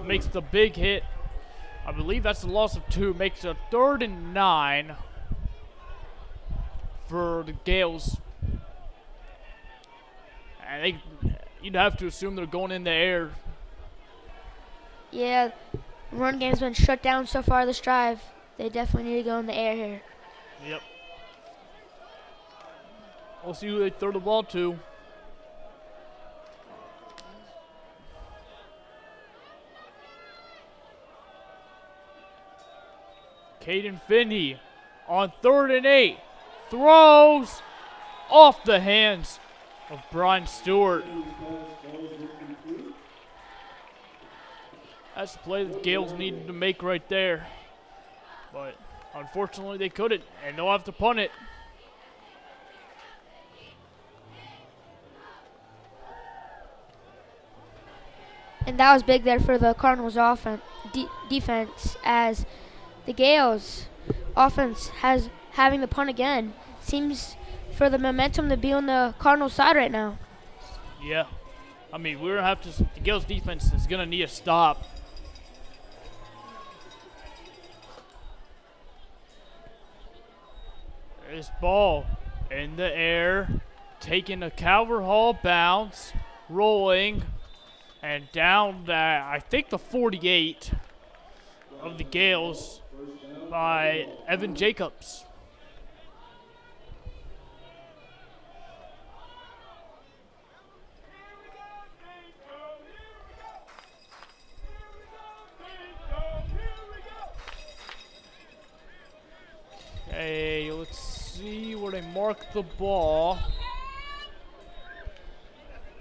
makes the big hit. I believe that's the loss of 2. Makes a 3rd and 9 for the Gales. And you'd have to assume they're going in the air. Yeah, run game's been shut down so far this drive. They definitely need to go in the air here. Yep. We'll see who they throw the ball to. Caden Finney on 3rd and 8. Throws off the hands of Brian Stewart. That's the play the Gales needed to make right there. But unfortunately they couldn't, and they'll have to punt it. And that was big there for the Cardinals offense, defense, as the Gales offense has having the punt again. Seems for the momentum to be on the Cardinals side right now. Yeah. I mean, we're going to have to, the Gales defense is going to need a stop. This ball in the air, taking a Calvert Hall bounce, rolling, and down that, I think the 48 of the Gales by Evan Jacobs. Okay, let's see where they mark the ball.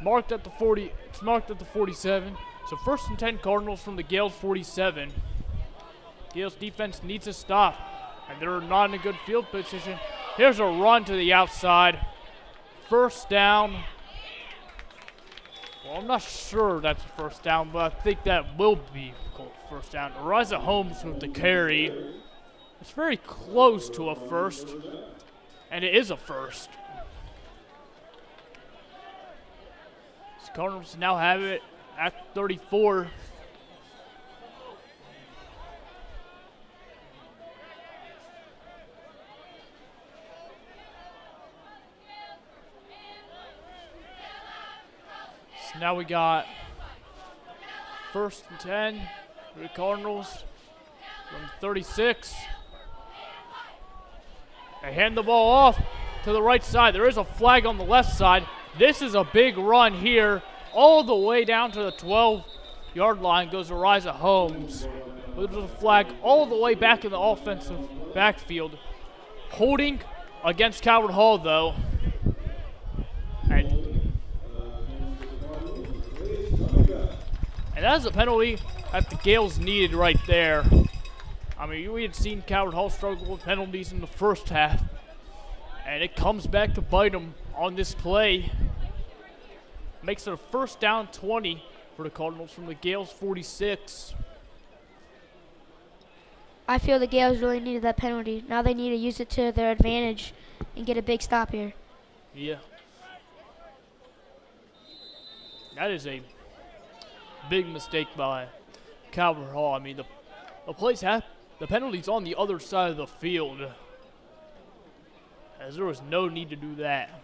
Marked at the 40, it's marked at the 47. So 1st and 10 Cardinals from the Gales 47. Gales defense needs a stop, and they're not in a good field position. Here's a run to the outside. 1st down. Well, I'm not sure that's a 1st down, but I think that will be called 1st down. Ariza Holmes with the carry. It's very close to a 1st, and it is a 1st. So Cardinals now have it at 34. So now we got 1st and 10 for the Cardinals from 36. They hand the ball off to the right side. There is a flag on the left side. This is a big run here. All the way down to the 12-yard line goes Ariza Holmes. There's a flag all the way back in the offensive backfield. Holding against Calvert Hall, though. And that's a penalty that the Gales needed right there. I mean, we had seen Calvert Hall struggle with penalties in the 1st half, and it comes back to bite them on this play. Makes it a 1st down 20 for the Cardinals from the Gales 46. I feel the Gales really needed that penalty. Now they need to use it to their advantage and get a big stop here. Yeah. That is a big mistake by Calvert Hall. I mean, the penalty's on the other side of the field, as there was no need to do that.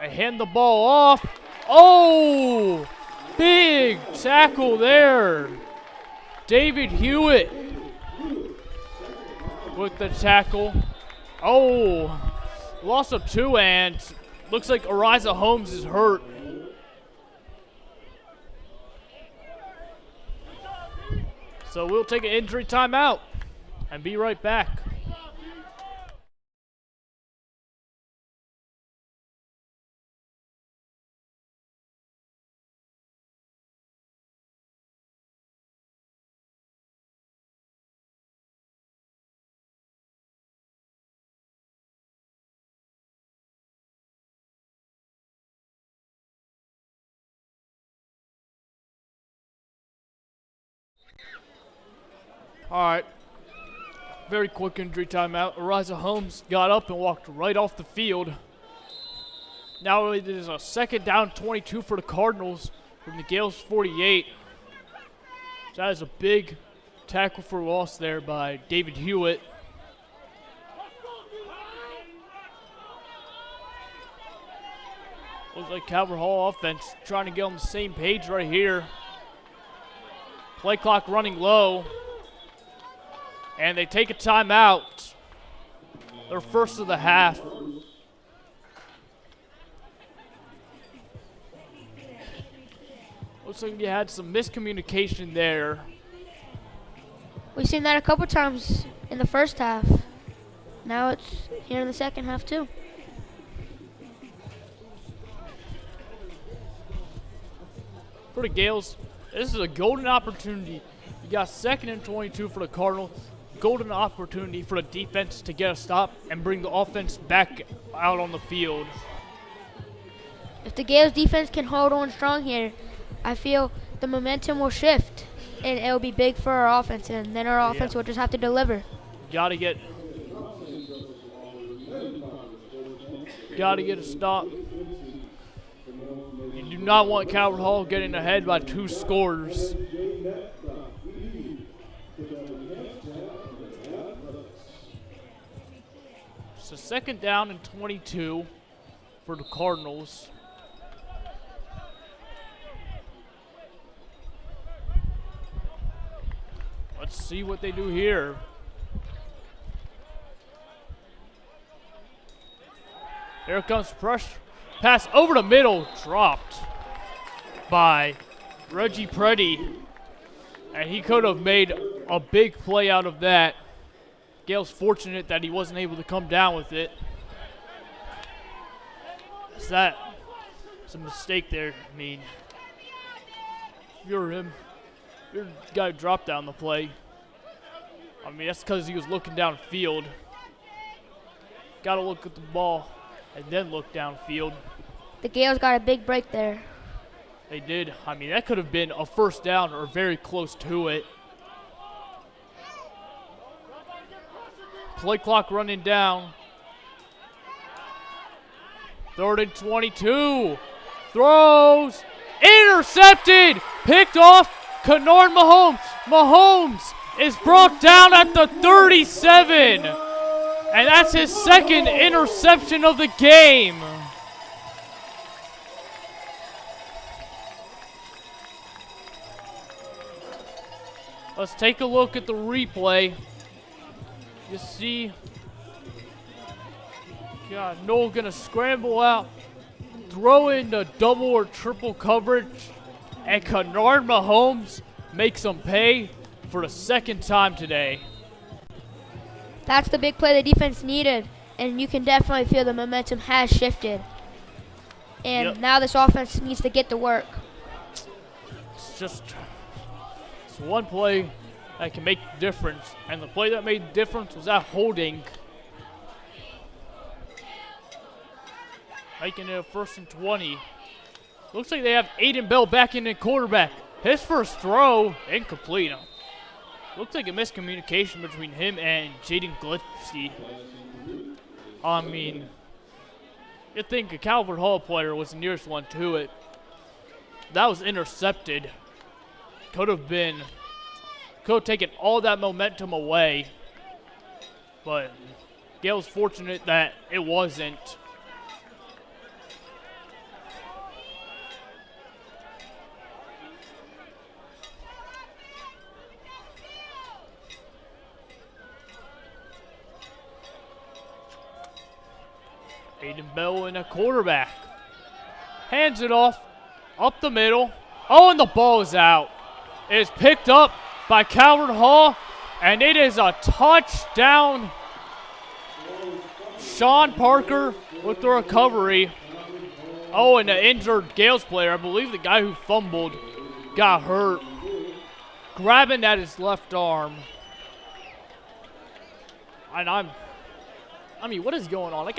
They hand the ball off. Oh! Big tackle there. David Hewitt with the tackle. Oh, loss of 2, and looks like Ariza Holmes is hurt. So we'll take an injury timeout and be right back. All right. Very quick injury timeout. Ariza Holmes got up and walked right off the field. Now it is a 2nd down 22 for the Cardinals from the Gales 48. So that is a big tackle for loss there by David Hewitt. Looks like Calvert Hall offense trying to get on the same page right here. Play clock running low. And they take a timeout. Their first of the half. Looks like you had some miscommunication there. We've seen that a couple times in the first half. Now it's here in the second half too. For the Gales, this is a golden opportunity. You got 2nd and 22 for the Cardinals. Golden opportunity for the defense to get a stop and bring the offense back out on the field. If the Gales defense can hold on strong here, I feel the momentum will shift and it'll be big for our offense, and then our offense will just have to deliver. Gotta get a stop. You do not want Calvert Hall getting ahead by 2 scores. So 2nd down and 22 for the Cardinals. Let's see what they do here. Here comes pressure. Pass over the middle, dropped by Reggie Preddy. And he could have made a big play out of that. Gale's fortunate that he wasn't able to come down with it. It's a mistake there. I mean, if you're him, you're the guy who dropped down the play. I mean, that's because he was looking downfield. Got to look at the ball and then look downfield. The Gales got a big break there. They did. I mean, that could have been a 1st down or very close to it. Play clock running down. 3rd and 22. Throws. Intercepted. Picked off. Kennard Mahomes. Mahomes is brought down at the 37. And that's his 2nd interception of the game. Let's take a look at the replay. You see, Noel gonna scramble out, throw into double or triple coverage, and Kennard Mahomes makes him pay for the 2nd time today. That's the big play the defense needed, and you can definitely feel the momentum has shifted. And now this offense needs to get to work. It's one play that can make the difference, and the play that made the difference was that holding. Making it a 1st and 20. Looks like they have Aiden Bell back in the quarterback. His first throw, incomplete. Looks like a miscommunication between him and Jaden Glitzy. I mean, you'd think a Calvert Hall player was the nearest one to it. That was intercepted. Could have taken all that momentum away. But Gale's fortunate that it wasn't. Aiden Bell in a quarterback. Hands it off. Up the middle. Oh, and the ball is out. It is picked up by Calvert Hall, and it is a touchdown. Sean Parker with the recovery. Oh, and the injured Gales player, I believe the guy who fumbled, got hurt. Grabbing at his left arm. And I mean, what is going on?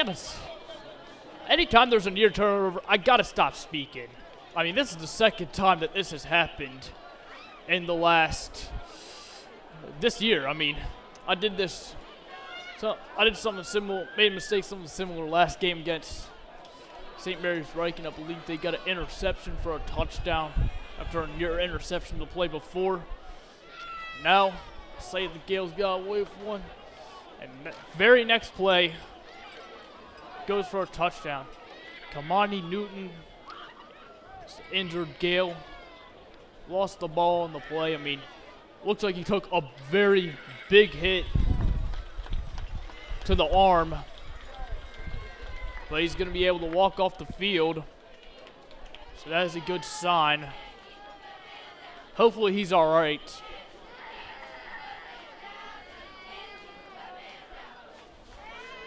Anytime there's a near turnover, I gotta stop speaking. I mean, this is the second time that this has happened in this year. I mean, I did something similar, made a mistake, something similar last game against St. Mary's Riken. I believe they got an interception for a touchdown after a near interception the play before. Now, say the Gales got away with one. And very next play goes for a touchdown. Kamani Newton, injured Gale, lost the ball on the play. I mean, looks like he took a very big hit to the arm, but he's going to be able to walk off the field, so that is a good sign. Hopefully he's all right.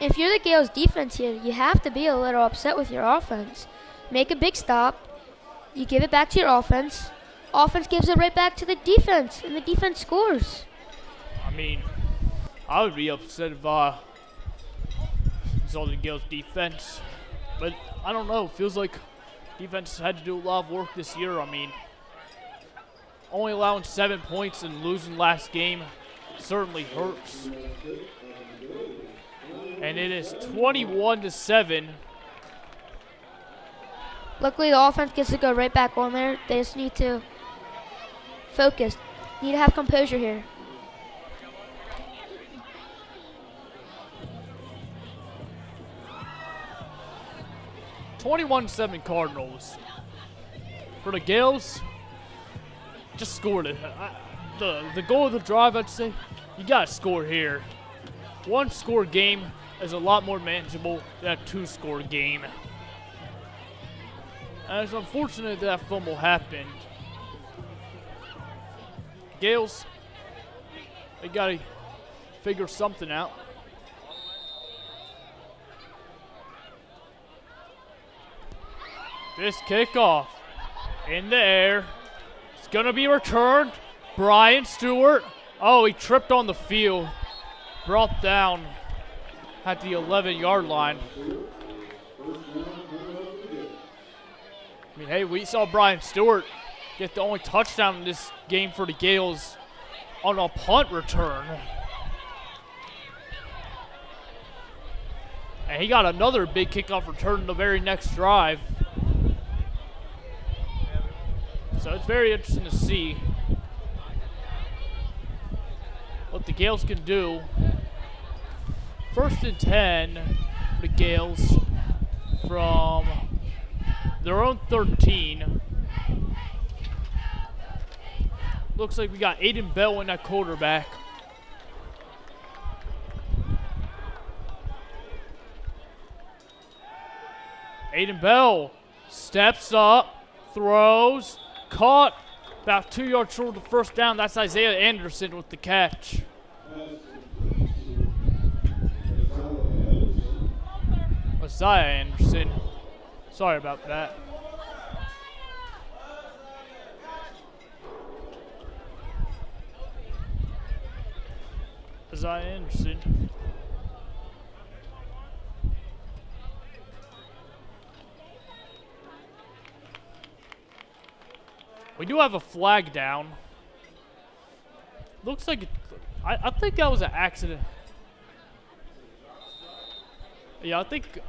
If you're the Gales defense here, you have to be a little upset with your offense. Make a big stop. You give it back to your offense. Offense gives it right back to the defense, and the defense scores. I mean, I would be upset if I saw the Gales defense, but I don't know. It feels like defense had to do a lot of work this year. I mean, only allowing 7 points and losing last game certainly hurts. And it is 21-7. Luckily, the offense gets to go right back on there. They just need to focus. Need to have composure here. (21-7) Cardinals. For the Gales, just scored it. The goal of the drive, I'd say, you gotta score here. One score game is a lot more manageable than a two-score game. And it's unfortunate that fumble happened. Gales, they gotta figure something out. This kickoff in the air. It's gonna be returned. Brian Stewart. Oh, he tripped on the field. Brought down at the 11-yard line. I mean, hey, we saw Brian Stewart get the only touchdown in this game for the Gales on a punt return. And he got another big kickoff return in the very next drive. So it's very interesting to see what the Gales can do. 1st and 10 for the Gales from their own 13. Looks like we got Aiden Bell in that quarterback. Aiden Bell steps up, throws, caught, about 2 yards short of the first down. That's Isaiah Anderson with the catch. Isaiah Anderson. Sorry about that. Isaiah Anderson. We do have a flag down. Looks like I think that was an accident. Yeah, I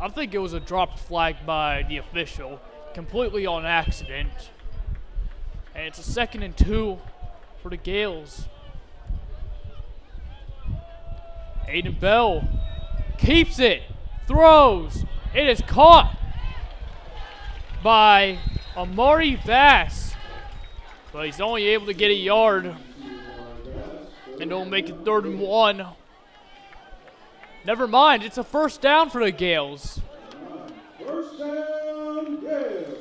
think it was a dropped flag by the official, completely on accident. And it's a 2nd and 2 for the Gales. Aiden Bell keeps it, throws. It is caught by Amari Vass, but he's only able to get a yard. And it'll make it 3rd and 1. Never mind, it's a 1st down for the Gales. 1st down, Gales.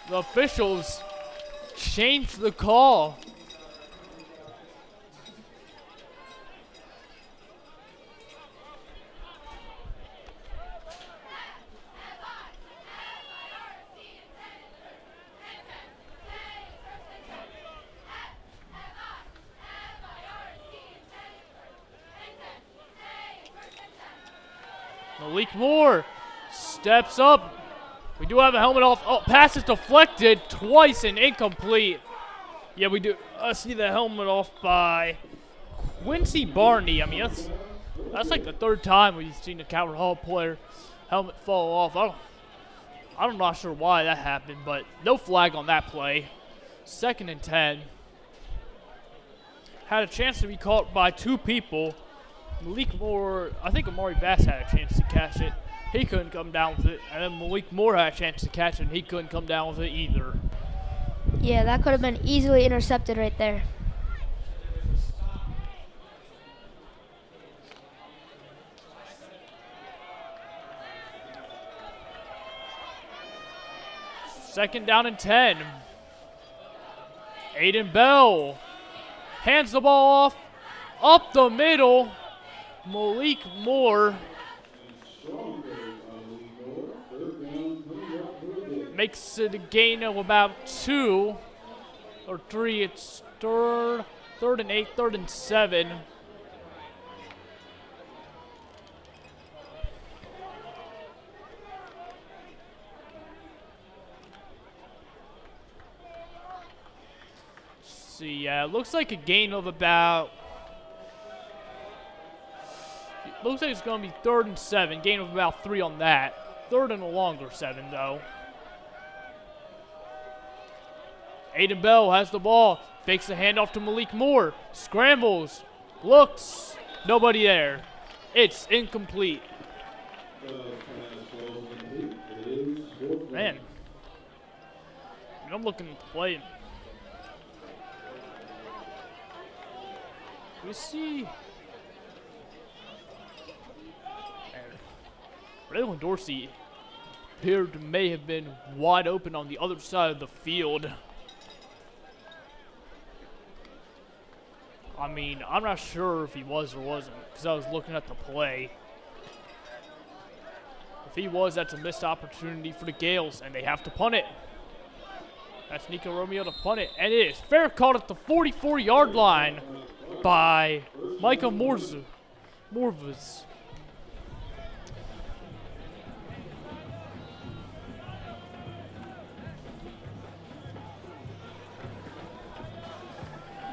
The officials changed the call. Malik Moore steps up. We do have a helmet off. Oh, pass is deflected twice and incomplete. Yeah, we do see the helmet off by Quincy Barney. I mean, that's like the 3rd time we've seen a Calvert Hall player helmet fall off. I'm not sure why that happened, but no flag on that play. 2nd and 10. Had a chance to be caught by 2 people. Malik Moore, I think Amari Vass had a chance to catch it. He couldn't come down with it. And then Malik Moore had a chance to catch it, and he couldn't come down with it either. Yeah, that could have been easily intercepted right there. Second down and 10. Aiden Bell hands the ball off, up the middle. Malik Moore makes it a gain of about 2 or 3. It's 3rd and 8, 3rd and 7. See, yeah, it looks like a gain of about. Looks like it's going to be 3rd and 7. Gain of about 3 on that. 3rd and a longer 7, though. Aiden Bell has the ball. Fakes the handoff to Malik Moore. Scrambles. Looks. Nobody there. It's incomplete. Man. I'm looking at the play. We see. Braylon Dorsey appeared to may have been wide open on the other side of the field. I mean, I'm not sure if he was or wasn't, because I was looking at the play. If he was, that's a missed opportunity for the Gales, and they have to punt it. That's Nico Romeo to punt it, and it is fair caught at the 44-yard line by Micah Morvas.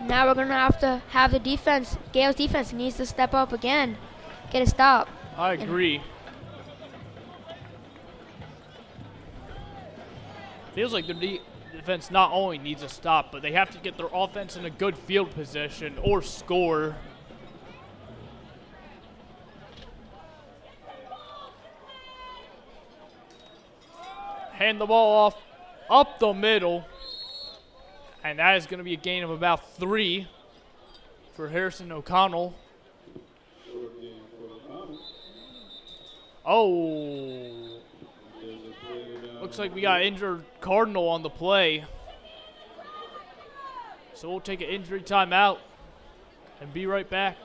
Now we're going to have the defense, Gales defense needs to step up again, get a stop. I agree. Feels like the defense not only needs a stop, but they have to get their offense in a good field position or score. Hand the ball off, up the middle. And that is going to be a gain of about 3 for Harrison O'Connell. Oh. Looks like we got injured Cardinal on the play. So we'll take an injury timeout and be right back.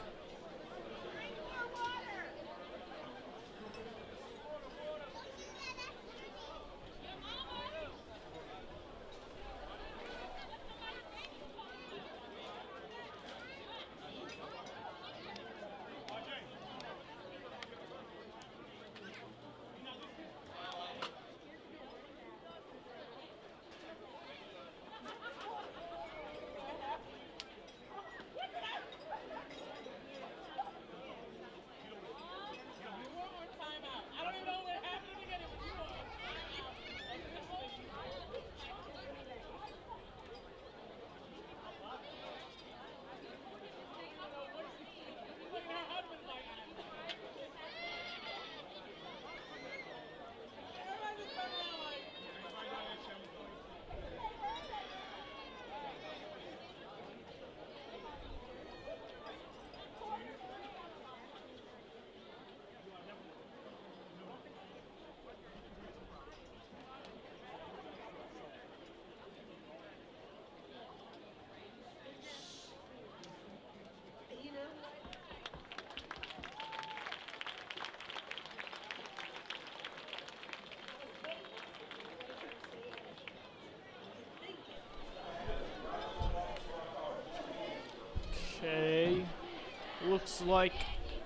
looks like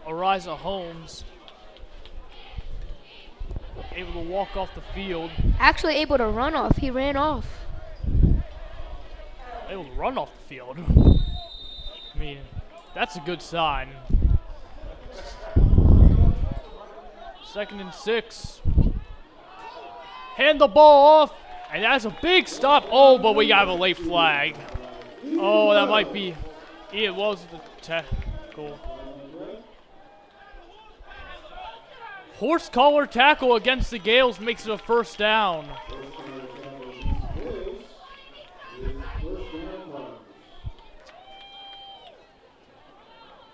Ariza Holmes able to walk off the field. Actually able to run off. He ran off. Able to run off the field. I mean, that's a good sign. 2nd and 6. Hand the ball off, and that's a big stop. Oh, but we got a late flag. Oh, that might be. It was the tackle. Horse collar tackle against the Gales makes it a 1st down.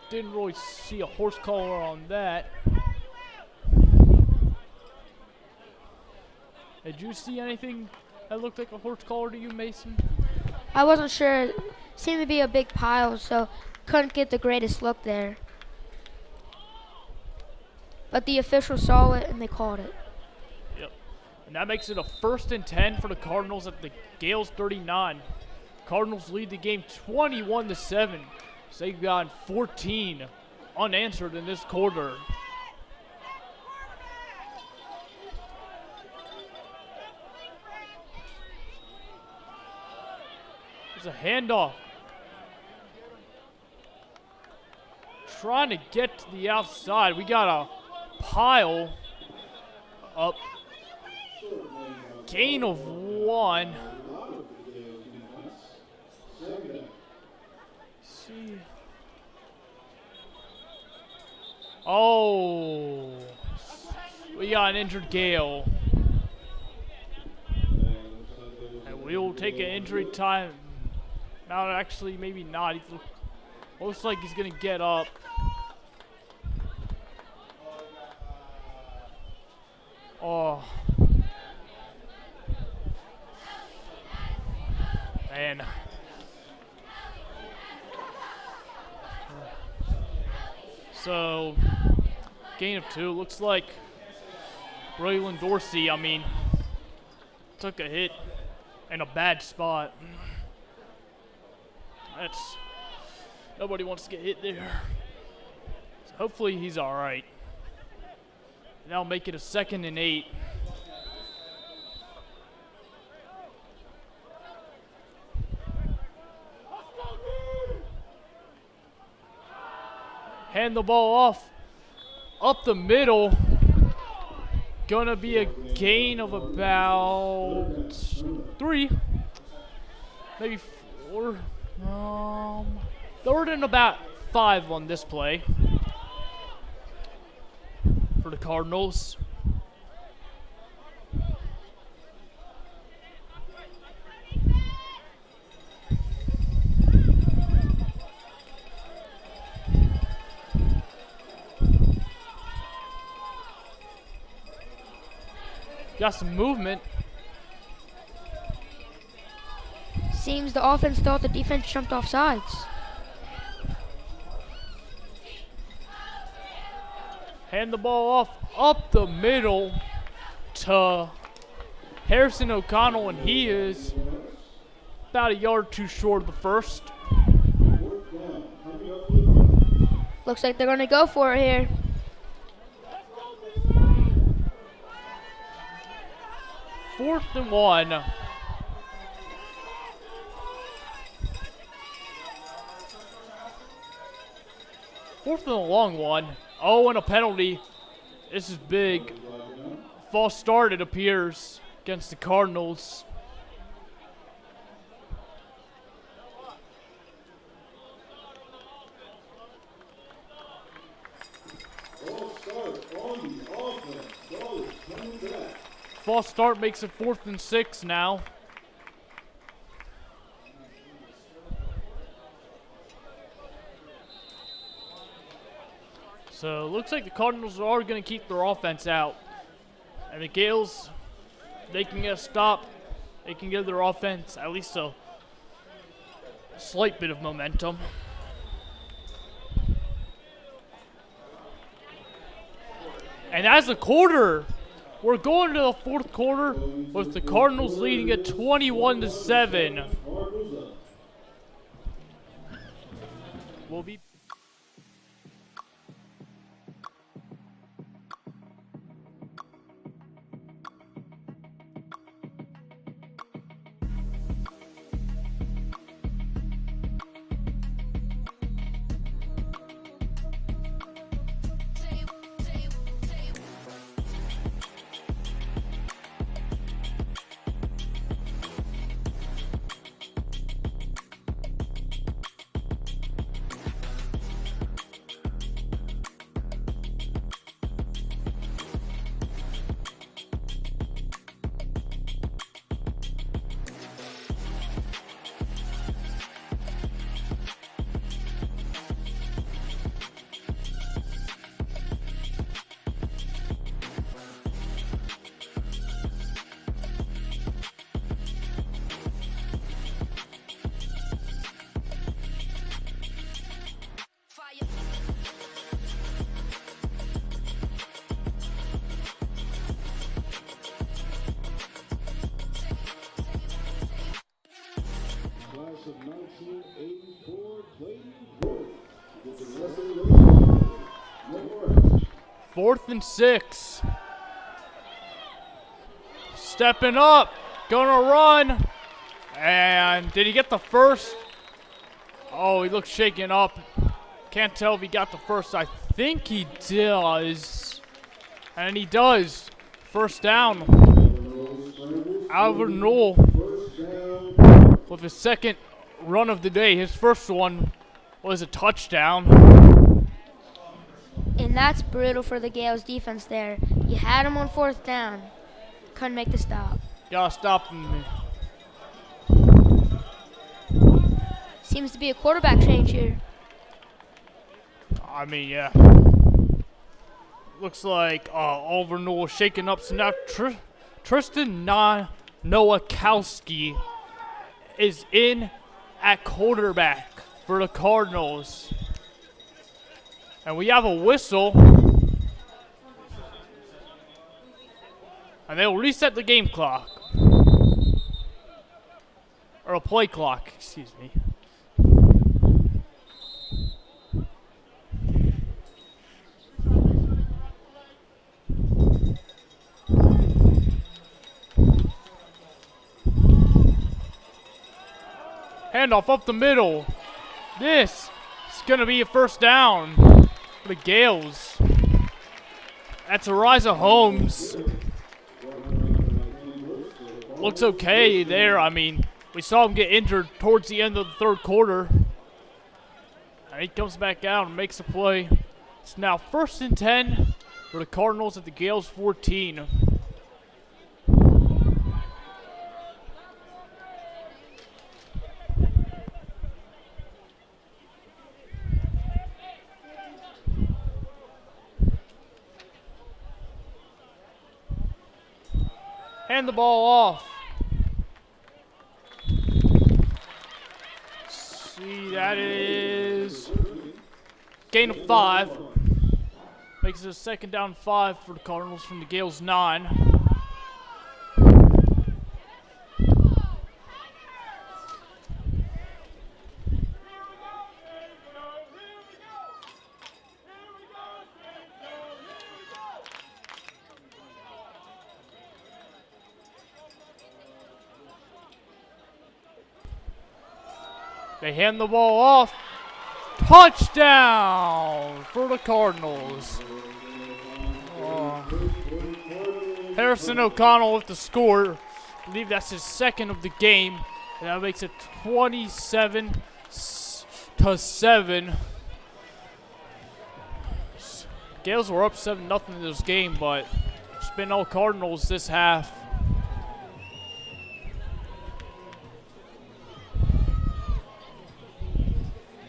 Didn't really see a horse collar on that. Did you see anything that looked like a horse collar to you, Mason? I wasn't sure. It seemed to be a big pile, so couldn't get the greatest look there. But the officials saw it and they called it. Yep. And that makes it a 1st and 10 for the Cardinals at the Gales 39. Cardinals lead the game 21-7. So they've gotten 14 unanswered in this quarter. There's a handoff. Trying to get to the outside. We got a pile up. Gain of 1. See. Oh. We got an injured Gale. And we will take an injury time. Now, actually, maybe not. He looks like he's going to get up. Oh. Man. So, gain of 2. Looks like Braylon Dorsey, took a hit in a bad spot. Nobody wants to get hit there. So hopefully he's all right. That'll make it a 2nd and 8. Hand the ball off. Up the middle. Gonna be a gain of about 3. Maybe 4. 3rd and about 5 on this play for the Cardinals. Got some movement. Seems the offense thought the defense jumped off sides. Hand the ball off up the middle to Harrison O'Connell, and he is about a yard too short of the first. Looks like they're going to go for it here. Fourth and 1. Fourth and a long one. Oh, and a penalty. This is big. False start, it appears, against the Cardinals. False start makes it 4th and 6 now. So, looks like the Cardinals are going to keep their offense out. And the Gales, they can get a stop. They can give their offense at least a slight bit of momentum. And as a quarter, we're going to the 4th quarter with the Cardinals leading at 21-7. We'll be 84, Clayton Wood. With the rest of the race, number 4th and 6. Stepping up. Gonna run. And did he get the first? Oh, he looks shaken up. Can't tell if he got the first. I think he does. And he does. First down. Calvert Knoll with his second run of the day. His first one was a touchdown. And that's brutal for the Gales defense there. You had him on 4th down. Couldn't make the stop. Gotta stop him. Seems to be a quarterback change here. I mean, yeah. Looks like Oliver Knoll shaking up. So now Tristan Nowakowski is in at quarterback for the Cardinals. And we have a whistle. And they'll reset the game clock. Or a play clock, excuse me. Handoff up the middle. This is going to be a first down for the Gales. That's Ariza Holmes. Looks okay there. I mean, we saw him get injured towards the end of the 3rd quarter. And he comes back out and makes a play. It's now 1st and 10 for the Cardinals at the Gales 14. Hand the ball off. See, that is gain of 5. Makes it a 2nd down 5 for the Cardinals from the Gales 9. They hand the ball off. Touchdown for the Cardinals. Harrison O'Connell with the score. I believe that's his 2nd of the game. And that makes it 27-7. Gales were up 7-0 in this game, but it's been all Cardinals this half.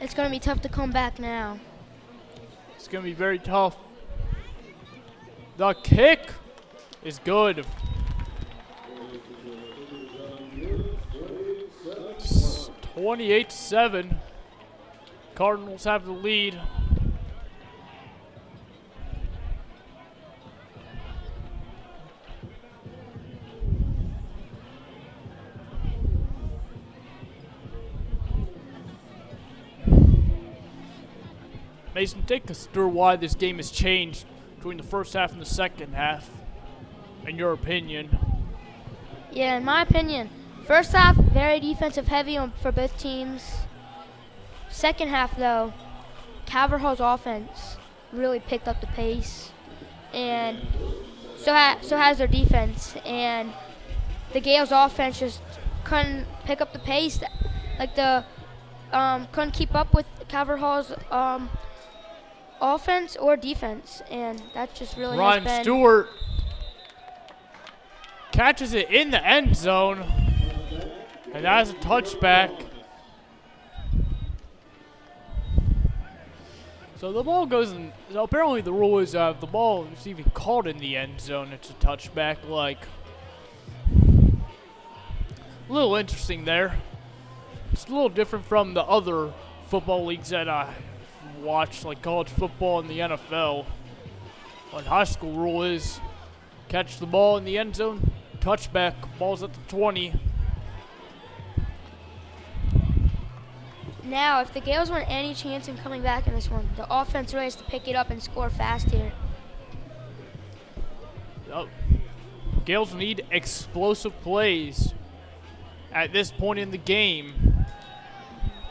It's going to be tough to come back now. It's going to be very tough. The kick is good. 28-7. Cardinals have the lead. Mason, take us through why this game has changed between the first half and the second half, in your opinion. Yeah, in my opinion, first half, very defensive heavy for both teams. Second half, though, Calvert Hall's offense really picked up the pace, and so has their defense. And the Gales' offense just couldn't pick up the pace. Couldn't keep up with Calvert Hall's offense or defense, and that just really Ryan has been. Stewart catches it in the end zone, and that is a touchback. So the ball goes in. So apparently the rule is if the ball is even caught in the end zone, it's a touchback. Like, a little interesting there. It's a little different from the other football leagues that I watch, like college football and the NFL. But high school rule is catch the ball in the end zone, touchback, ball's at the 20. Now, if the Gales want any chance in coming back in this one, the offense really has to pick it up and score fast here. Oh, Gales need explosive plays at this point in the game.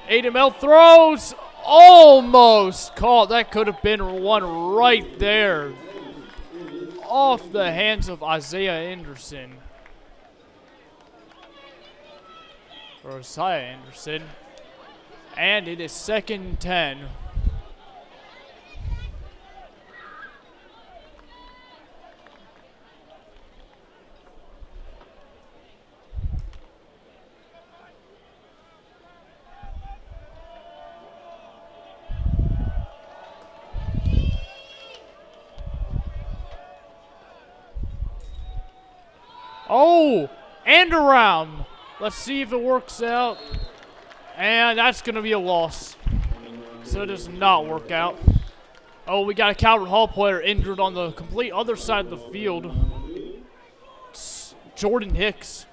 AML throws, almost caught. That could have been one right there. Off the hands of Isaiah Anderson. Or Isaiah Anderson. And it is 2nd and 10. Oh, and around. Let's see if it works out. And that's going to be a loss. So it does not work out. Oh, we got a Calvert Hall player injured on the complete other side of the field. It's Jordan Hicks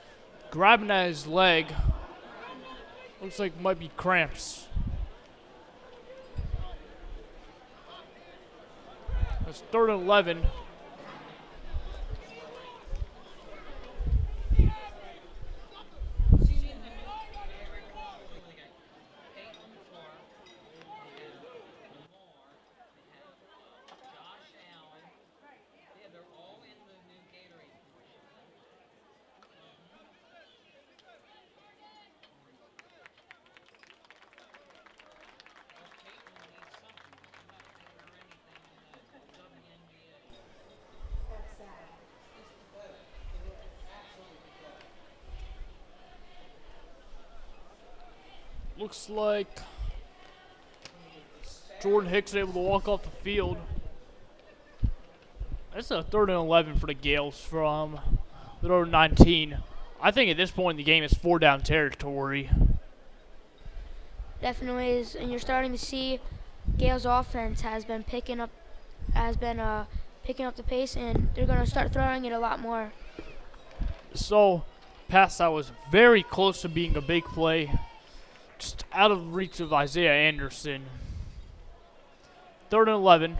grabbing at his leg. Looks like it might be cramps. That's 3rd and 11. Looks like Jordan Hicks is able to walk off the field. That's a 3rd and 11 for the Gales from the road 19. I think at this point in the game it's 4-down territory. Definitely is, and you're starting to see Gales' offense has been picking up the pace, and they're going to start throwing it a lot more. So, pass that was very close to being a big play. Just out of reach of Isaiah Anderson. 3rd and 11.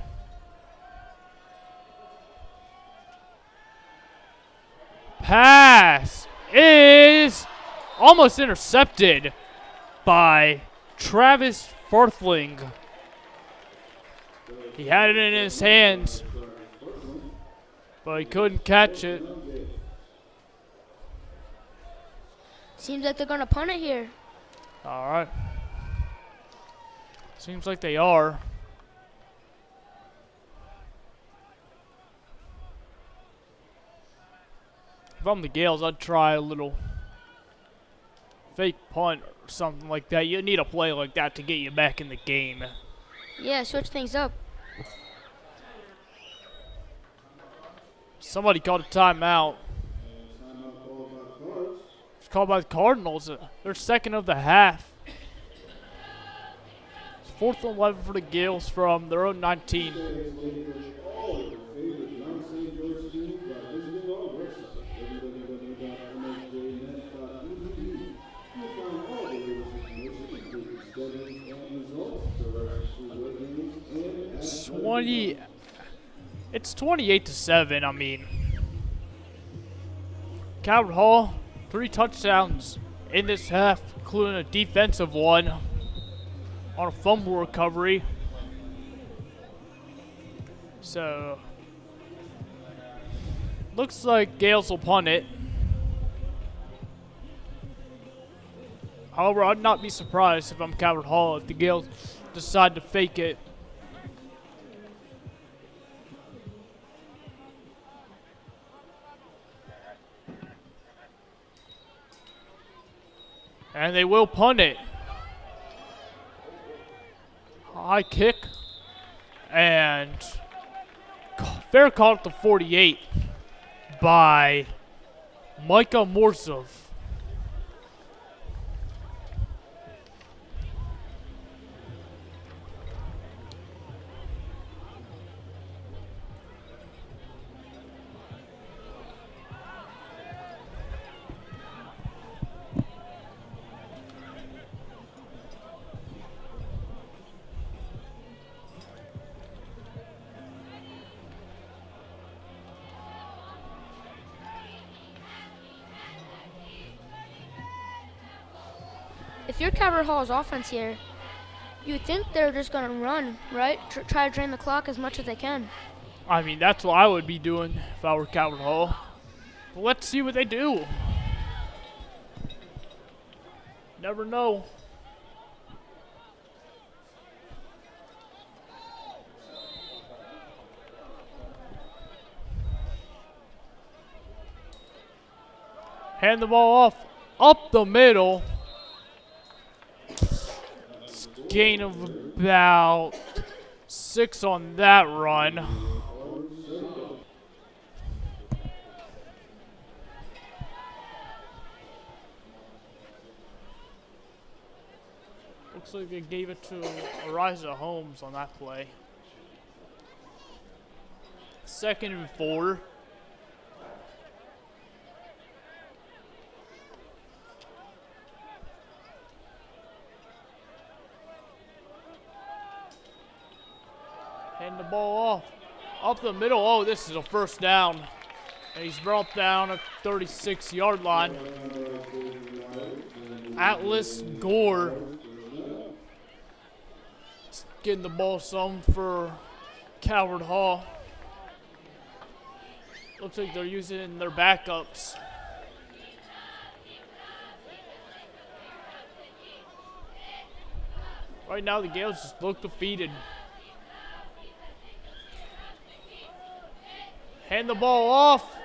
Pass is almost intercepted by Travis Farthling. He had it in his hands, but he couldn't catch it. Seems like they're going to punt it here. All right. Seems like they are. If I'm the Gales, I'd try a little fake punt or something like that. You need a play like that to get you back in the game. Yeah, switch things up. Somebody called a timeout. It's called by the Cardinals. They're 2nd of the half. It's 4th and 11 for the Gales from their own 19. It's 28-7. I mean, Calvert Hall, 3 touchdowns in this half, including a defensive one on a fumble recovery. So, looks like Gales will punt it. However, I'd not be surprised if I'm Calvert Hall if the Gales decide to fake it. And they will punt it. High kick. And fair call at the 48 by Micah Morsov. if you're Calvert Hall's offense here, you'd think they're just going to run, right? Try to drain the clock as much as they can. I mean, that's what I would be doing if I were Calvert Hall. But let's see what they do. Never know. Hand the ball off, up the middle. Gain of about 6 on that run. Looks like they gave it to Ariza Holmes on that play. 2nd and 4. Hand the ball off. Up the middle. Oh, this is a first down. And he's brought down at 36-yard line. Atlas Gore getting the ball some for Calvert Hall. Looks like they're using their backups. Right now, the Gales just look defeated. Hand the ball off.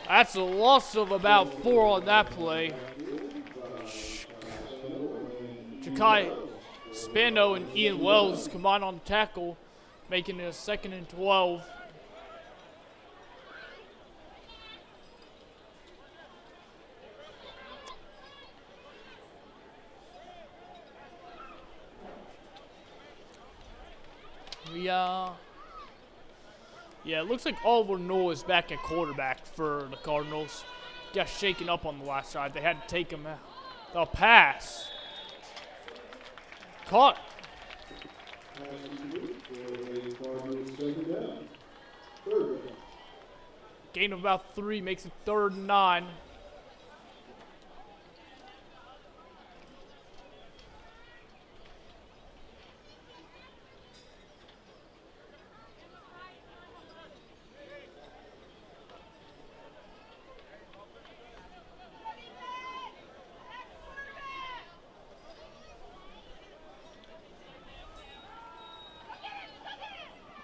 That's a loss of about 4 on that play. Jakai Spano and Ian Wells combined on the tackle, making it a 2nd and 12. Yeah, it looks like Oliver Noel is back at quarterback for the Cardinals. Got shaken up on the last side. They had to take him out. The pass. Caught. Gain of about 3 makes it 3rd and 9.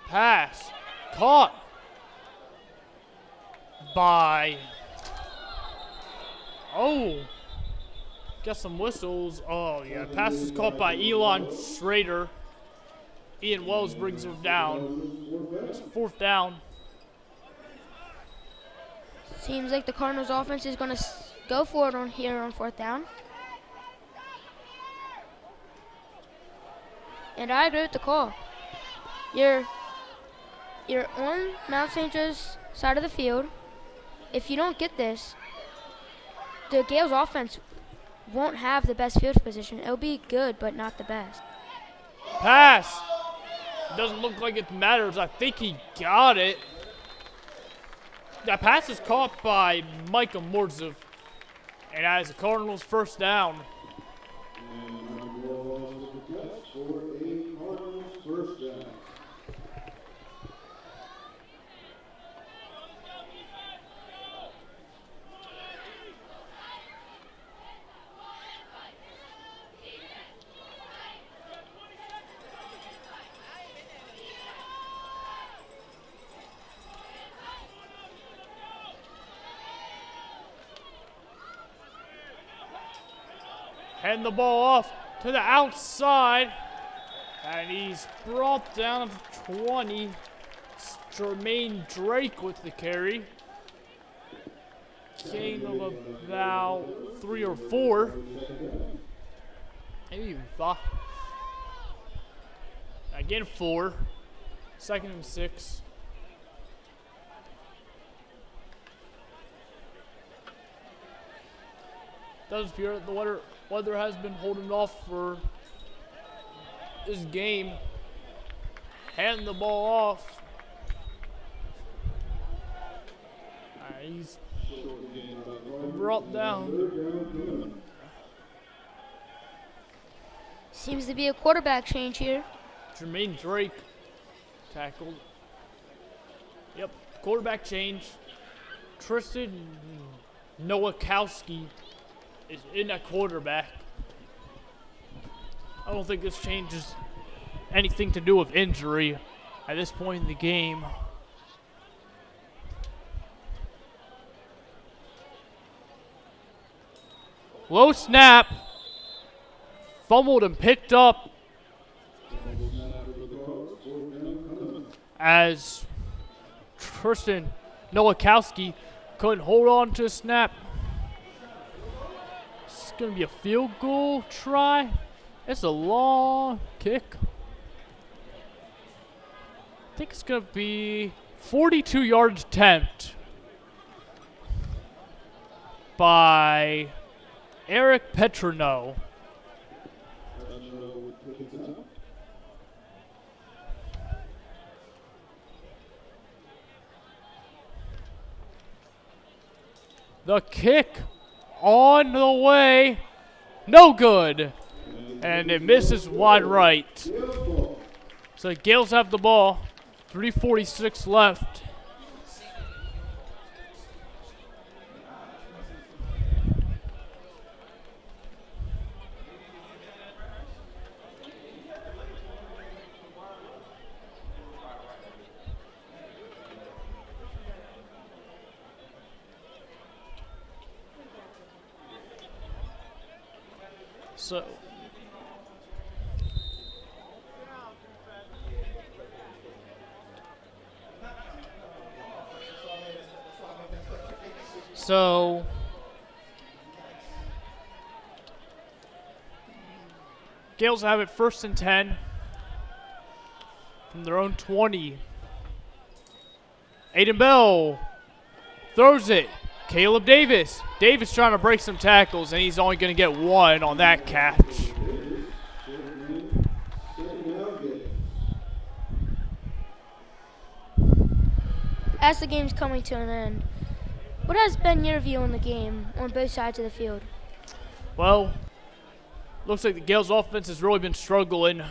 Pass. Caught by... Oh. Got some whistles. Oh, yeah. Pass is caught by Elon Schrader. Ian Wells brings him down. It's 4th down. Seems like the Cardinals offense is going to go for it on 4th down. And I agree with the call. You're on Mount St. Joe's side of the field. If you don't get this, the Gales offense won't have the best field position. It'll be good, but not the best. Pass. Doesn't look like it matters. I think he got it. That pass is caught by Micah Mordzov. And that is the Cardinals' 1st down. Hand the ball off to the outside. And he's brought down to 20. It's Jermaine Drake with the carry. Gain of about 3 or 4. Maybe even 5. Again, 4. 2nd and 6. Does appear that the weather has been holding off for this game. Hand the ball off. He's brought down. Seems to be a quarterback change here. Jermaine Drake tackled. Yep, quarterback change. Tristan Nowakowski is in at quarterback. I don't think this changes anything to do with injury at this point in the game. Low snap. Fumbled and picked up as Tristan Nowakowski couldn't hold on to a snap. It's going to be a field goal try. It's a long kick. I think it's going to be 42 yards attempt by Eric Petrino. The kick on the way, no good, and it misses wide right. So the Gales have the ball, 3:46 left. So Gales have it 1st and 10 from their own 20. Aiden Bell throws it. Caleb Davis. Davis trying to break some tackles, and he's only going to get one on that catch. As the game's coming to an end, what has been your view on the game on both sides of the field? Well, looks like the Gales offense has really been struggling,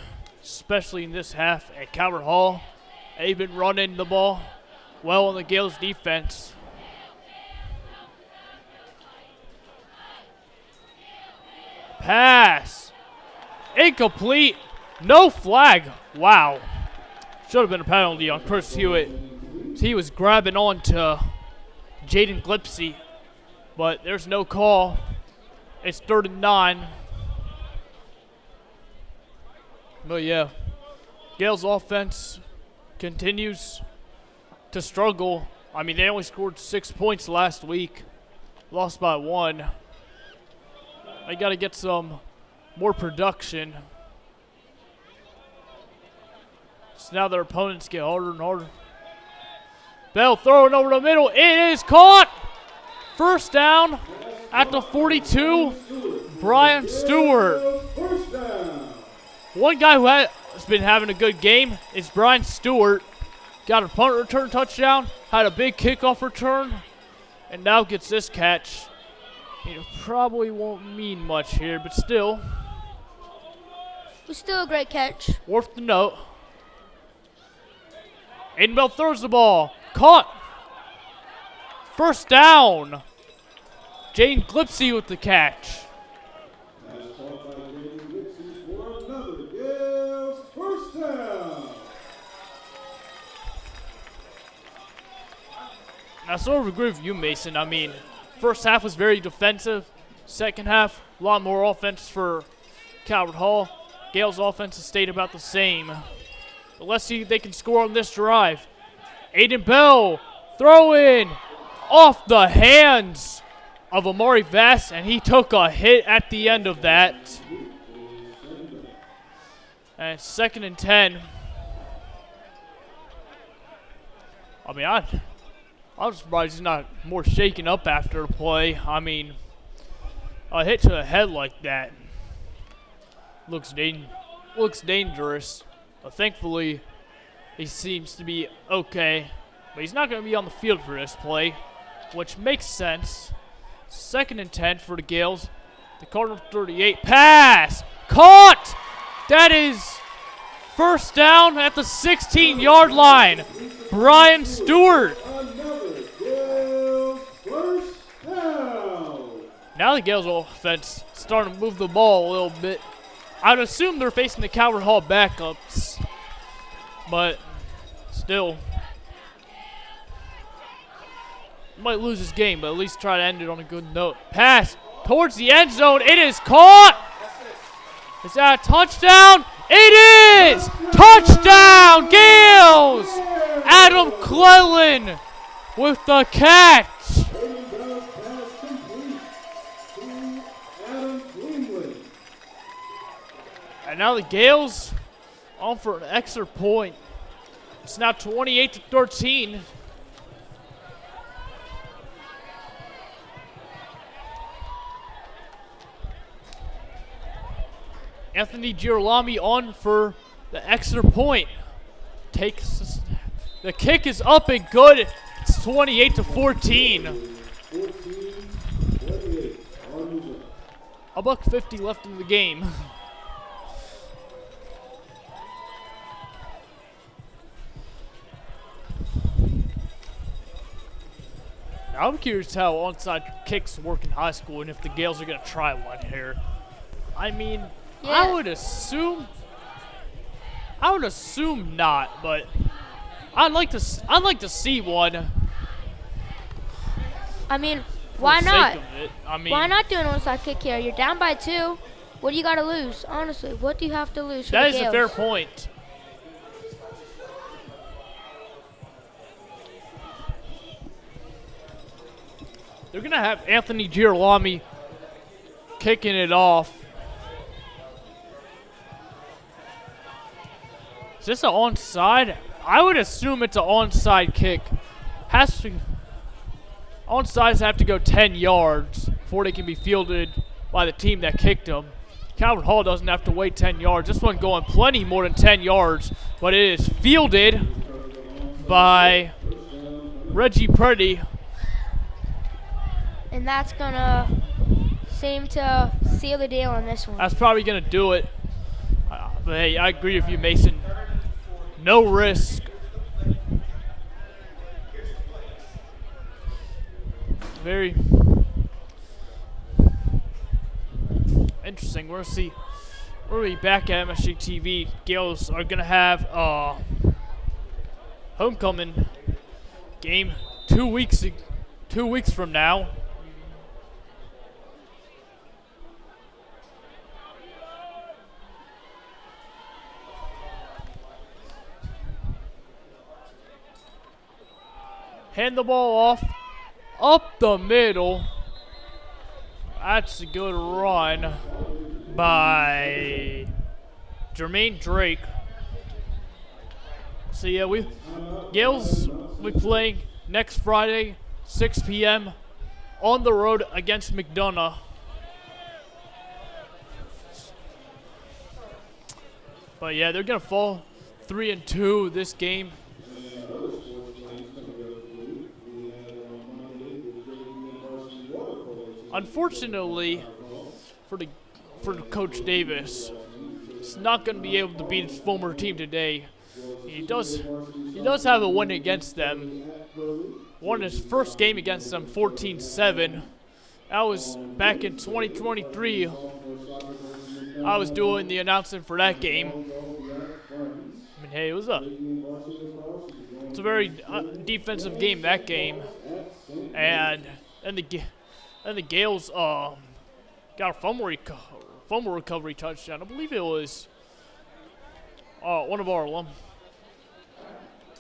especially in this half at Calvert Hall. They've been running the ball well on the Gales defense. Pass. Incomplete. No flag. Wow. Should have been a penalty on Chris Hewitt. He was grabbing on to Jaden Glipsy, but there's no call. It's 3rd and 9. But yeah, Gales offense continues to struggle. I mean, they only scored 6 points last week, lost by 1. They got to get some more production. So now their opponents get harder and harder. Bell throwing over the middle. It is caught. 1st down at the 42. Brian Stewart. One guy who has been having a good game is Brian Stewart. Got a punt return touchdown, had a big kickoff return, and now gets this catch. It probably won't mean much here, but still. It was still a great catch. Worth the note. Aiden Bell throws the ball. Caught. 1st down. Jaden Glipsy with the catch. I sort of agree with you, Mason. I mean, 1st half was very defensive. 2nd half, a lot more offense for Calvert Hall. Gales' offense has stayed about the same. But let's see if they can score on this drive. Aiden Bell throw in off the hands of Amari Vest, and he took a hit at the end of that. And it's 2nd and 10. I mean, I'm surprised he's not more shaken up after the play. I mean, a hit to the head like that looks dangerous. But thankfully, he seems to be okay. But he's not going to be on the field for this play, which makes sense. 2nd and 10 for the Gales. The Cardinals 38. Pass! Caught! That is first down at the 16-yard line. Brian Stewart. Another Gales first down. Now the Gales offense starting to move the ball a little bit. I'd assume they're facing the Calvert Hall backups, but still. Might lose this game, but at least try to end it on a good note. Pass towards the end zone. It is caught. Is that a touchdown? It is! Touchdown, Gales! Adam Cleland with the catch. And now the Gales on for an extra point. It's now 28-13. Anthony Girolami on for the extra point. Takes the kick is up and good. It's 28-14. $1:50 left in the game. I'm curious how onside kicks work in high school and if the Gales are gonna try one here. I mean, Yeah. I would assume not, but I'd like to see one. I mean, for why the not? sake of it. I mean, Why not do an onside kick here? You're down by 2. What do you got to lose? Honestly, what do you have to lose for that the is Gales? a fair point. They're gonna have Anthony Girolami kicking it off. Is this an onside? I would assume it's an onside kick. Onsides have to go 10 yards before they can be fielded by the team that kicked them. Calvert Hall doesn't have to wait 10 yards. This one going plenty more than 10 yards, but it is fielded by Reggie Purdy. And that's going to seem to seal the deal on this one. That's probably going to do it. But hey, I agree with you, Mason. No risk. Very interesting. We're going to see. We're going to be back at MSG TV. Gales are going to have homecoming game 2 weeks from now. Hand the ball off, up the middle. That's a good run by Jermaine Drake. So yeah, Gales will be playing next Friday, 6 p.m. on the road against McDonough. But yeah, they're gonna fall 3-2 this game. Unfortunately, for Coach Davis, he's not going to be able to beat his former team today. He does have a win against them. Won his first game against them 14-7. That was back in 2023. I was doing the announcement for that game. I mean, hey, it was it's a very defensive game, that game. And the Gales got a fumble recovery touchdown. I believe it was one of our alum,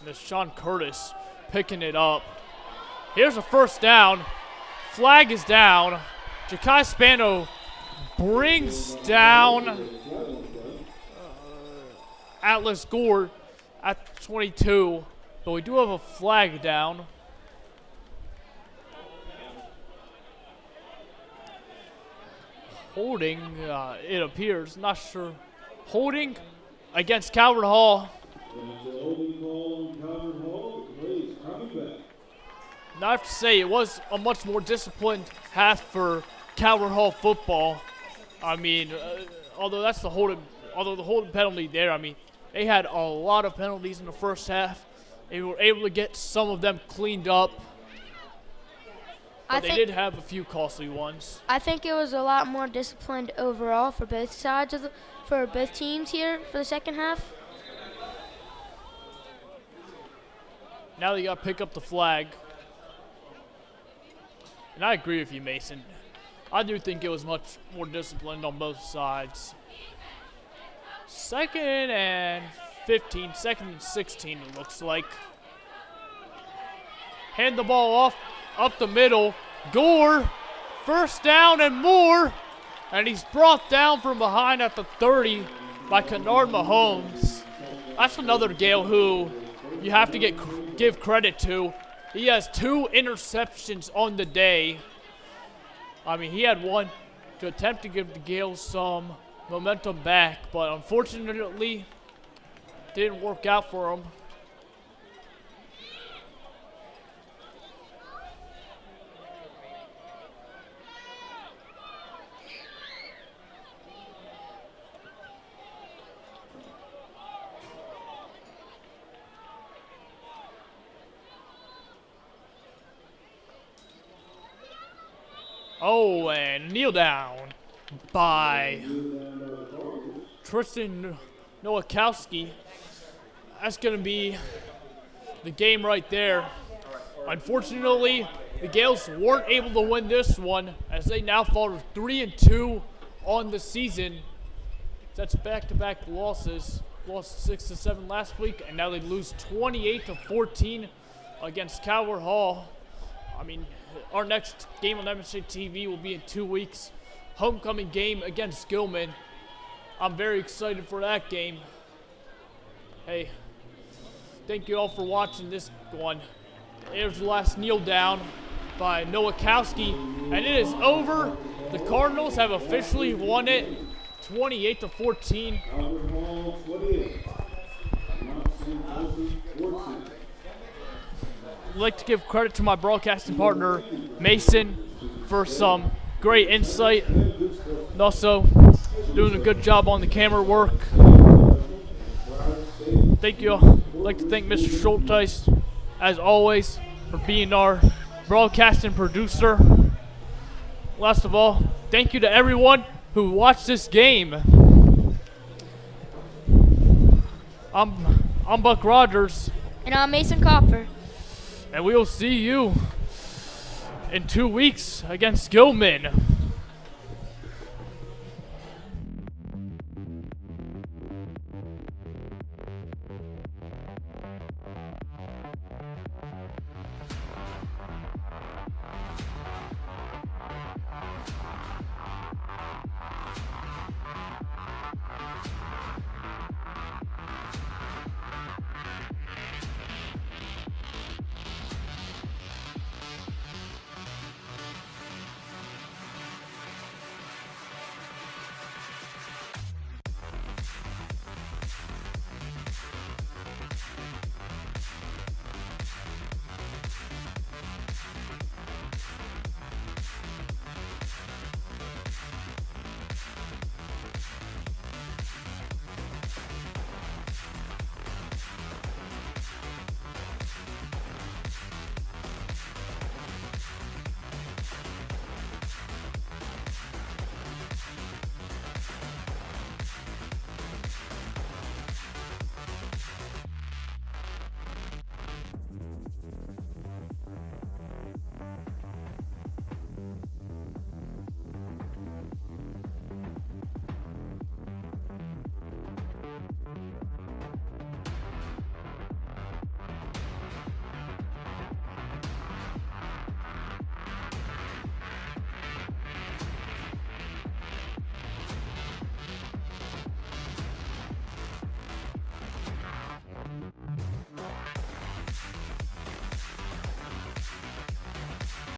Miss Sean Curtis, picking it up. Here's a first down. Flag is down. Ja'Kai Spano brings down Atlas Gore at 22, but we do have a flag down. Holding, it appears. Not sure. Holding against Calvert Hall. Now I have to say, it was a much more disciplined half for Calvert Hall football. I mean, although that's the holding although the holding penalty there, I mean, they had a lot of penalties in the first half. They were able to get some of them cleaned up. But they did have a few costly ones. I think it was a lot more disciplined overall for both sides for both teams here for the second half. Now they got to pick up the flag. And I agree with you, Mason. I do think it was much more disciplined on both sides. 2nd and 15, 2nd and 16 it looks like. Hand the ball off, up the middle. Gore, first down and more. And he's brought down from behind at the 30 by Kennard Mahomes. That's another Gale who you have to give credit to. He has 2 interceptions on the day. I mean, he had one to attempt to give the Gales some momentum back, but unfortunately, didn't work out for him. Oh, and kneel down by Tristan Nowakowski. That's going to be the game right there. Unfortunately, the Gales weren't able to win this one as they now fall to 3-2 on the season. That's back-to-back losses. Lost 6-7 last week, and now they lose 28-14 against Calvert Hall. I mean, our next game on MSJ TV will be in 2 weeks. Homecoming game against Gilman. I'm very excited for that game. Hey, thank you all for watching this one. There's the last kneel down by Nowakowski, and it is over. The Cardinals have officially won it, 28-14. I'd like to give credit to my broadcasting partner, Mason, for some great insight, and also doing a good job on the camera work. Thank you. I'd like to thank Mr. Schulteis, as always, for being our broadcasting producer. Last of all, thank you to everyone who watched this game. I'm Buck Rogers. And I'm Mason Copper. And we will see you in 2 weeks against Gilman.